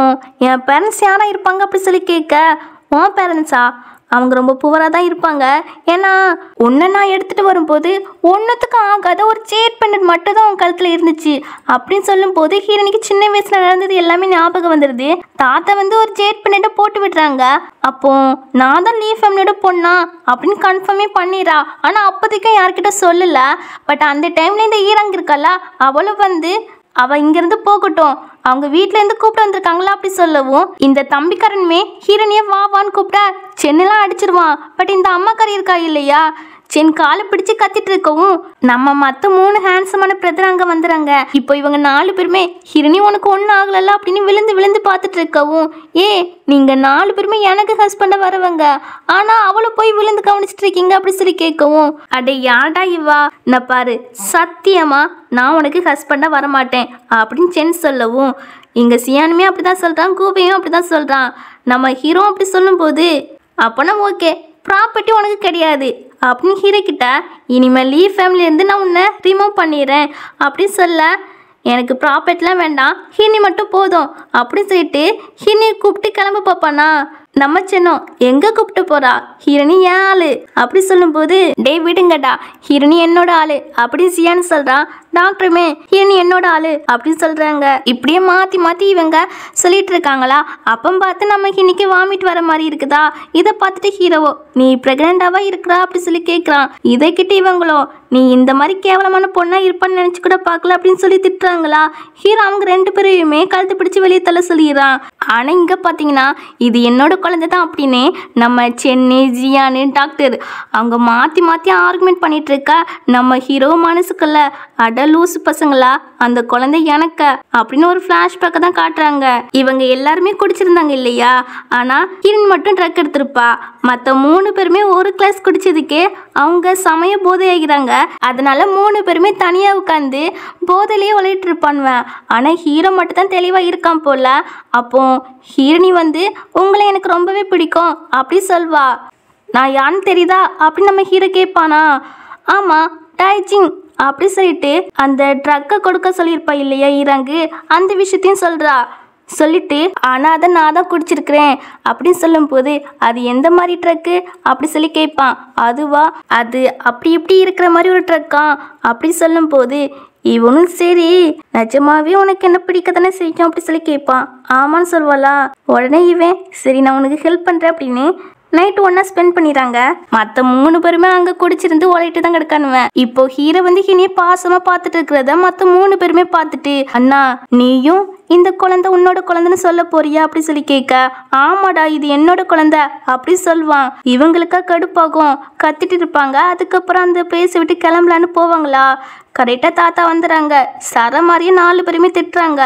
என் பேரண்ட்ஸ் யாரா இருப்பாங்க அப்படி சொல்லி கேட்க, உன் பேரண்ட்ஸா அவங்க ரொம்ப புவராக தான் இருப்பாங்க. ஏன்னா ஒன்று நான் எடுத்துகிட்டு வரும்போது ஒன்றுத்துக்கும் ஆகாத ஒரு சேட் பெண்டட் மட்டும் தான் உன் கழுத்தில் இருந்துச்சு அப்படின்னு சொல்லும்போது ஹீரோனிக்கு சின்ன வயசில் நடந்தது எல்லாமே ஞாபகம் வந்துடுது. தாத்தா வந்து ஒரு சேட் பெண்டட்டை போட்டு விடுறாங்க. அப்போ நான் தான் லீ ஃபேமிலியோட பொண்ணா அப்படின்னு கன்ஃபார்மே பண்ணிடுறா. ஆனால் அப்போதைக்கும் யார்கிட்ட சொல்லலை. பட் அந்த டைமில் இந்த ஈராங்க இருக்கல அவளும் வந்து அவள் இங்கேருந்து போகட்டும் அவங்க வீட்டிலேருந்து கூப்பிட்டு வந்திருக்காங்களா அப்படி சொல்லவும் இந்த தம்பிக்காரனுமே ஹீரோனியை வா வான்னு கூப்பிட்டா சென்னெல்லாம் அடிச்சிருவான். பட் இந்த அம்மாக்காரி இருக்கா இல்லையா சென் காலை பிடிச்சி கத்திட்டு இருக்கவும் நம்ம மற்ற 3 ஹேண்ட்ஸமான பிரதர் அங்கே வந்துடுறாங்க. இப்போ இவங்க 4 பேருமே ஹிரணி உனக்கு ஒன்றும் ஆகலல்ல அப்படின்னு விழுந்து விழுந்து பார்த்துட்டு இருக்கவும் நீங்கள் 4 பேருமே எனக்கு ஹஸ்பண்டாக வரவங்க ஆனால் அவளை போய் விழுந்து கவனிச்சிட்டு இருக்கீங்க அப்படி சொல்லி கேட்கவும் அடே யாடா இவா நான் பாரு சத்தியமா நான் உனக்கு ஹஸ்பண்டாக வரமாட்டேன் அப்படின்னு சென் சொல்லவும் இங்கே சியானுமே அப்படி தான் சொல்கிறான், கூபையும் அப்படி தான் சொல்கிறான். நம்ம ஹீரோ அப்படி சொல்லும்போது அப்போனா ஓகே ப்ராப்பர்ட்டி உனக்கு கிடையாது அப்படின்னு ஹீரோ கிட்ட இனிமேல் லீ ஃபேமிலியிலேருந்து நான் உன்னை ரிமூவ் பண்ணிடுறேன் அப்படி சொல்ல எனக்கு ப்ராப்பர்ட்டிலாம் வேண்டாம் ஹினி மட்டும் போதும் அப்படி சொல்லிட்டு ஹினி கூப்பிட்டு கிளம்ப பார்ப்பானா. நம்ம சென்னோம் எங்கே கூப்பிட்டு போறா ஹீரோனி ஏன் ஆளு அப்படி சொல்லும்போது டே விடுங்கடா ஹீரோனி என்னோட ஆளு அப்படி சியான்னு சொல்றான். டாக்டருமே ஹீரோனி என்னோட ஆளு அப்படின்னு சொல்றாங்க. இப்படியே மாற்றி மாற்றி இவங்க சொல்லிட்டு இருக்காங்களா. அப்போ பார்த்து நம்ம இன்னைக்கு வாமிட் வர மாதிரி இருக்குதா. இதை பார்த்துட்டு ஹீரோவோ நீ ப்ரெக்னெண்டாவா இருக்கிறா அப்படி சொல்லி கேட்குறான். இதை கிட்ட இவங்களோ நீ இந்த மாதிரி கேவலமான பொண்ணா இருப்பான்னு நினச்சி கூட பார்க்கல அப்படின்னு சொல்லி திட்டுறாங்களா. ஹீரோ அவங்க 2 பேரையுமே கழுத்து பிடிச்சி வெளியே தள்ள சொல்லிடுறான். ஆனால் இங்கே பார்த்தீங்கன்னா இது என்னோட குழந்தை தான் அப்படின்னு நம்ம சென்னை ஜியானு டாக்டர் அவங்க மாற்றி மாற்றி ஆர்குமெண்ட் பண்ணிட்டு இருக்கா. நம்ம ஹீரோ மனசுக்குள்ள அட லூசு பசங்களா அந்த குழந்தை எனக்கு அப்படின்னு ஒரு ஃப்ளாஷ்பேக்கை தான் காட்டுறாங்க. இவங்க எல்லாருமே குடிச்சிருந்தாங்க இல்லையா, ஆனால் ஹீரோயின் மட்டும் ட்ரக் எடுத்திருப்பா. மற்ற 3 பேருமே ஒரு கிளாஸ் குடிச்சதுக்கே அவங்க சமய போதை ஆகிறாங்க. அதனால 3 பேருமே தனியாக உட்காந்து போதையிலேயே உழைட்டு இருப்பானுவேன். ஆனால் ஹீரோ மட்டும் தான் தெளிவாக இருக்கான் போல. அப்போ ஹீரோனி வந்து உங்களை எனக்கு ரொம்பவே பிடிக்கும் அப்படி சொல்வா. நான் யான்னு தெரியுதா அப்படின்னு நம்ம ஹீரோ கேட்பானா. ஆமாம் டைச்சிங் அப்படி சொல்லிட்டு அந்த ட்ரக்கை கொடுக்க சொல்லியிருப்பா இல்லையா ஈராங்கு அந்த விஷயத்தையும் சொல்கிறா. சொல்லிட்டு ஆனால் அதை நான் தான் குடிச்சிருக்கிறேன் அப்படின்னு சொல்லும்போது அது எந்த மாதிரி ட்ரக்கு அப்படி சொல்லி கேட்பான். அதுவா அது அப்படி இப்படி இருக்கிற மாதிரி ஒரு ட்ரக்கா அப்படி சொல்லும்போது இவனும் சரி நிஜமாவே உனக்கு என்ன பிடிக்க தானே செய்யும் அப்படி சொல்லி கேட்பான். ஆமான்னு சொல்வாளா. உடனே இவன் சரி நான் உனக்கு ஹெல்ப் பண்ணுறேன் அப்படின்னு நைட்டு ஒன்றா ஸ்பெண்ட் பண்ணிடுறாங்க. மற்ற 3 பேருமே அங்கே குடிச்சிருந்து ஓலைட்டு தான் கிடக்கானுவேன். இப்போ ஹீரோ வந்து ஹினியை பாசமாக பார்த்துட்டு இருக்கிறத மற்ற 3 பேருமே பார்த்துட்டு அண்ணா நீயும் இந்த குழந்தை உன்னோட குழந்தைன்னு சொல்ல போறியா அப்படி சொல்லி கேட்க ஆமாடா இது என்னோட குழந்தை அப்படி சொல்வான். இவங்களுக்கா கடுப்பாகும் கத்திட்டு இருப்பாங்க. அதுக்கப்புறம் அந்த பேச விட்டு கிளம்பலான்னு போவாங்களா. கரெக்டாக தாத்தா வந்துடுறாங்க. சர மாதிரியே 4 பேருமே திட்டுறாங்க.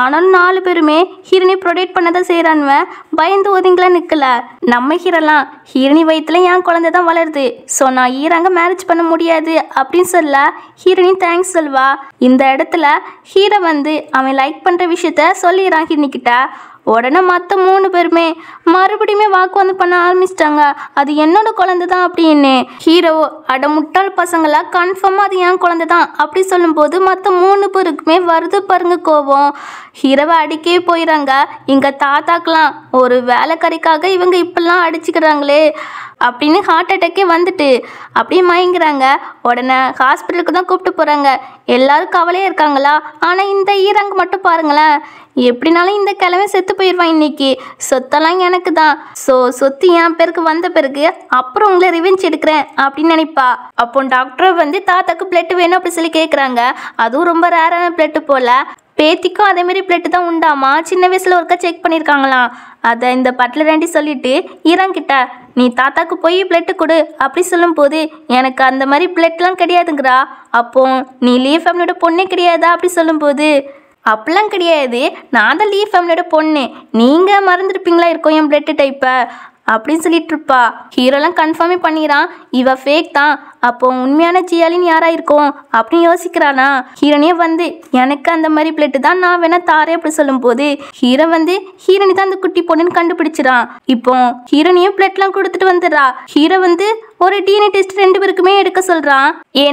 ஆனாலும் 4 பேருமே ஹீரோனி ப்ரொடெக்ட் பண்ணதான் செய்கிறானுவன். பயந்து ஒதுங்கலாம் நிற்கல. நம்ம ஹீரோலாம் ஹீரோனி வயிற்றுல என் குழந்தை தான் வளருது ஸோ நான் ஈராங்க மேரேஜ் பண்ண முடியாது அப்படின்னு சொல்ல ஹீரோனி தேங்க்ஸ் சொல்வா. இந்த இடத்துல ஹீரோ வந்து அவன் லைக் பண்ணுற விஷயத்த சொல்லிடுறான் ஹீரோனி கிட்ட. உடனே மற்ற 3 பேருமே மறுபடியுமே வாக்குவாதம் பண்ண ஆரம்பிச்சிட்டாங்க. அது என்னோட குழந்தை தான் அப்படின்னு. ஹீரோ அட முட்டாள் பசங்களா கன்ஃபார்மாக அது என் குழந்தை தான் அப்படி சொல்லும்போது மற்ற 3 பேருக்குமே வருது பாருங்க கோபம். ஹீரோவை அடிக்கவே போயிடறாங்க. இங்கே தாத்தாக்கெலாம் ஒரு வேலைக்காரிக்காக இவங்க இப்பெல்லாம் அடிச்சுக்கிறாங்களே அப்படின்னு ஹார்ட் அட்டாக்கே வந்துட்டு அப்படியே மயங்குறாங்க. உடனே ஹாஸ்பிட்டலுக்கு தான் கூப்பிட்டு போகிறாங்க. எல்லாரும் கவலையாக இருக்காங்களா? ஆனால் இந்த ஈரங்க மட்டும் பாருங்களேன், எப்படினாலும் இந்த கிழமை செத்து போயிடுவான் இன்னைக்கு. சொத்தெல்லாம் எனக்கு தான். சொத்து என் பேருக்கு வந்த பிறகு அப்புறம் உங்களை ரிவெஞ்ச் எடுக்கிறேன் அப்படின்னு நினைப்பா. அப்போ டாக்டர் வந்து தாத்தாக்கு பிளட் வேணும் அப்படி சொல்லி கேட்குறாங்க. அதுவும் ரொம்ப ரேரான பிளட்டு போல. பேத்திக்கும் அதேமாரி பிளட்டு தான் உண்டாமா. சின்ன வயசில் ஒருக்கா செக் பண்ணியிருக்காங்களாம். அதை இந்த பட்லர் ஆண்டி சொல்லிட்டு ஈராங்கிட்ட, நீ தாத்தாக்கு போய் பிளட்டு கொடு அப்படி சொல்லும்போது, எனக்கு அந்த மாதிரி பிளட்லாம் கிடையாதுங்கிறா. அப்போ நீ லீ ஃபேமிலியோட பொண்ணே கிடையாதா அப்படி சொல்லும்போது, அப்படிலாம் கிடையாது, நான் தான் லீ ஃபேமிலியோட பொண்ணு, நீங்கள் மறந்துருப்பீங்களா இருக்கோம் என் பிளட்டு டைப்பை அப்படின்னு சொல்லிட்டு இருப்பா. ஹீரோலாம் கன்ஃபார்மே பண்ணிடுறான், இவ ஃபேக் தான். அப்போ உண்மையான ஜியாலின்னு யாரா இருக்கும் அப்படின்னு யோசிக்கிறானா. ஹீரோனியே வந்து எனக்கு அந்த மாதிரி பிளட்டு தான், நான் வேணா தாரேன் அப்படி சொல்லும்போது ஹீரோ வந்து ஹீரோனி தான் அந்த குட்டி பொண்ணுன்னு கண்டுபிடிச்சிடான். இப்போ ஹீரோனியும் பிளட்லாம் கொடுத்துட்டு வந்துடுறா. ஹீரோ வந்து ஒரு டிஎன்ஏ டெஸ்ட் 2 பேருக்குமே எடுக்க சொல்கிறான்.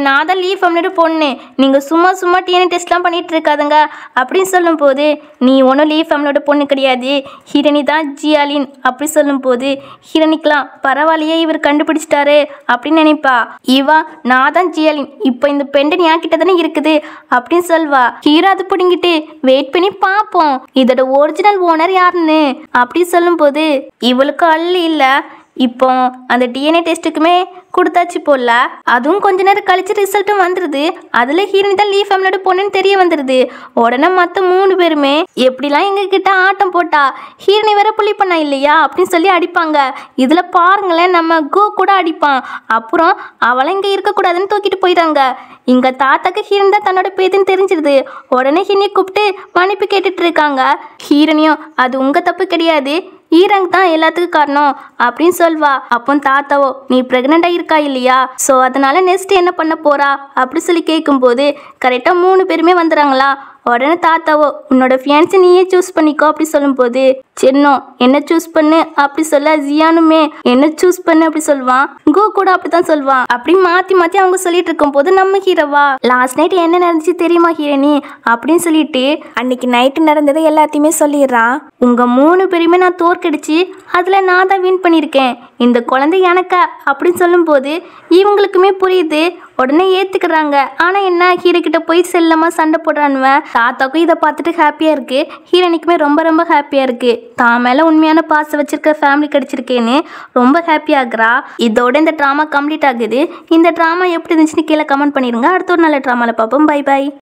நான் தான் லீ ஃபேமிலியோட பொண்ணு, நீங்கள் சும்மா டிஎன்ஏ டெஸ்ட்லாம் பண்ணிட்டு இருக்காதுங்க அப்படின்னு சொல்லும்போது, நீ ஒன்றும் லீ ஃபேமிலியோட பொண்ணு கிடையாது, ஹீரோனி தான் ஜியாலின் அப்படி சொல்லும்போது ஹீரோனிக்கலாம் பரவாயில்லையே இவர் கண்டுபிடிச்சிட்டாரு அப்படின்னு நினைப்பா. இவா நான் தான் ஜியாலின், இப்போ இந்த பெண்டன் என் கிட்ட தானே இருக்குது அப்படின்னு சொல்வா. ஹீரோ அது பிடிங்கிட்டு வெயிட் பண்ணி பார்ப்போம் இதோட ஒரிஜினல் ஓனர் யாருன்னு அப்படி சொல்லும்போது, இவளுக்கு அள்ளி இல்லை. இப்போ அந்த டிஎன்ஏ டெஸ்ட்டுக்குமே கொடுத்தாச்சு போல. அதுவும் கொஞ்ச நேரம் கழிச்சு ரிசல்ட்டும் வந்துடுது. அதில் ஹீரோனி தான் லீ ஃபேமிலியோட பொண்ணுன்னு தெரிய வந்துடுது. உடனே மற்ற 3 பேருமே எப்படிலாம் எங்ககிட்ட ஆட்டம் போட்டா, ஹீரோனி வேற புள்ளி பண்ணா இல்லையா அப்படின்னு சொல்லி அடிப்பாங்க. இதில் பாருங்களேன், நம்ம கோ கூட அடிப்பான். அப்புறம் அவளை இங்கே இருக்கக்கூடாதுன்னு தூக்கிட்டு போயிட்டாங்க. இங்கே தாத்தாக்கு ஹீரோனி தான் தன்னோட பேத்துன்னு தெரிஞ்சிருது. உடனே ஹீரோனியை கூப்பிட்டு மன்னிப்பு கேட்டுட்டு இருக்காங்க. ஹீரோனியும் அது உங்கள் தப்பு கிடையாது, ஈரங் தான் எல்லாத்துக்கும் காரணம் அப்படின்னு சொல்வா. அப்போ தாத்தாவோ நீ ப்ரெக்னெண்ட்டாக இருக்கா இல்லையா, ஸோ அதனால நெக்ஸ்ட் என்ன பண்ண போறா அப்படி சொல்லி கேட்கும்போது கரெக்டாக 3 பேருமே வந்துடுறாங்களா. உடனே தாத்தாவோ உன்னோட ஃபியான்ஸை நீயே சூஸ் பண்ணிக்கோ அப்படி சொல்லும்போது, சென்னோ என்ன சூஸ் பண்ணு அப்படி சொல்ல, ஜியானுமே என்ன சூஸ் பண்ணு அப்படி சொல்லுவான். கோ கூட அப்படித்தான் சொல்லுவான். அப்படி மாற்றி அவங்க சொல்லிட்டு இருக்கும் போது நம்ம ஹீரோவா லாஸ்ட் நைட் என்ன நடந்துச்சு தெரியுமா ஹீரோனி அப்படின்னு சொல்லிட்டு அன்னைக்கு நைட்டு நடந்ததை எல்லாத்தையுமே சொல்லிடுறான். உங்க 3 பேருமே நான் தோற்கடிச்சு அதில் நான் தான் வின் பண்ணியிருக்கேன், இந்த குழந்தை எனக்கா அப்படின்னு சொல்லும்போது இவங்களுக்குமே புரியுது. உடனே ஏற்றுக்கிறாங்க. ஆனால் என்ன, ஹீரோ கிட்ட போய் செல்லமாக சண்டை போடுறானுவன். தாத்தாக்கும் இதை பார்த்துட்டு ஹாப்பியாக இருக்குது. ஹீரோனிக்குமே ரொம்ப ஹாப்பியாக இருக்குது. தான் மேலே உண்மையான பாசம் வச்சிருக்க ஃபேமிலி கிடச்சிருக்கேன்னு ரொம்ப ஹாப்பியாகிறா. இதோட இந்த ட்ராமா கம்ப்ளீட் ஆகுது. இந்த ட்ராமா எப்படி இருந்துச்சுன்னு கீழே கமெண்ட் பண்ணிடுங்க. அடுத்த ஒரு நல்ல ட்ராமாவில் பார்ப்போம். பை.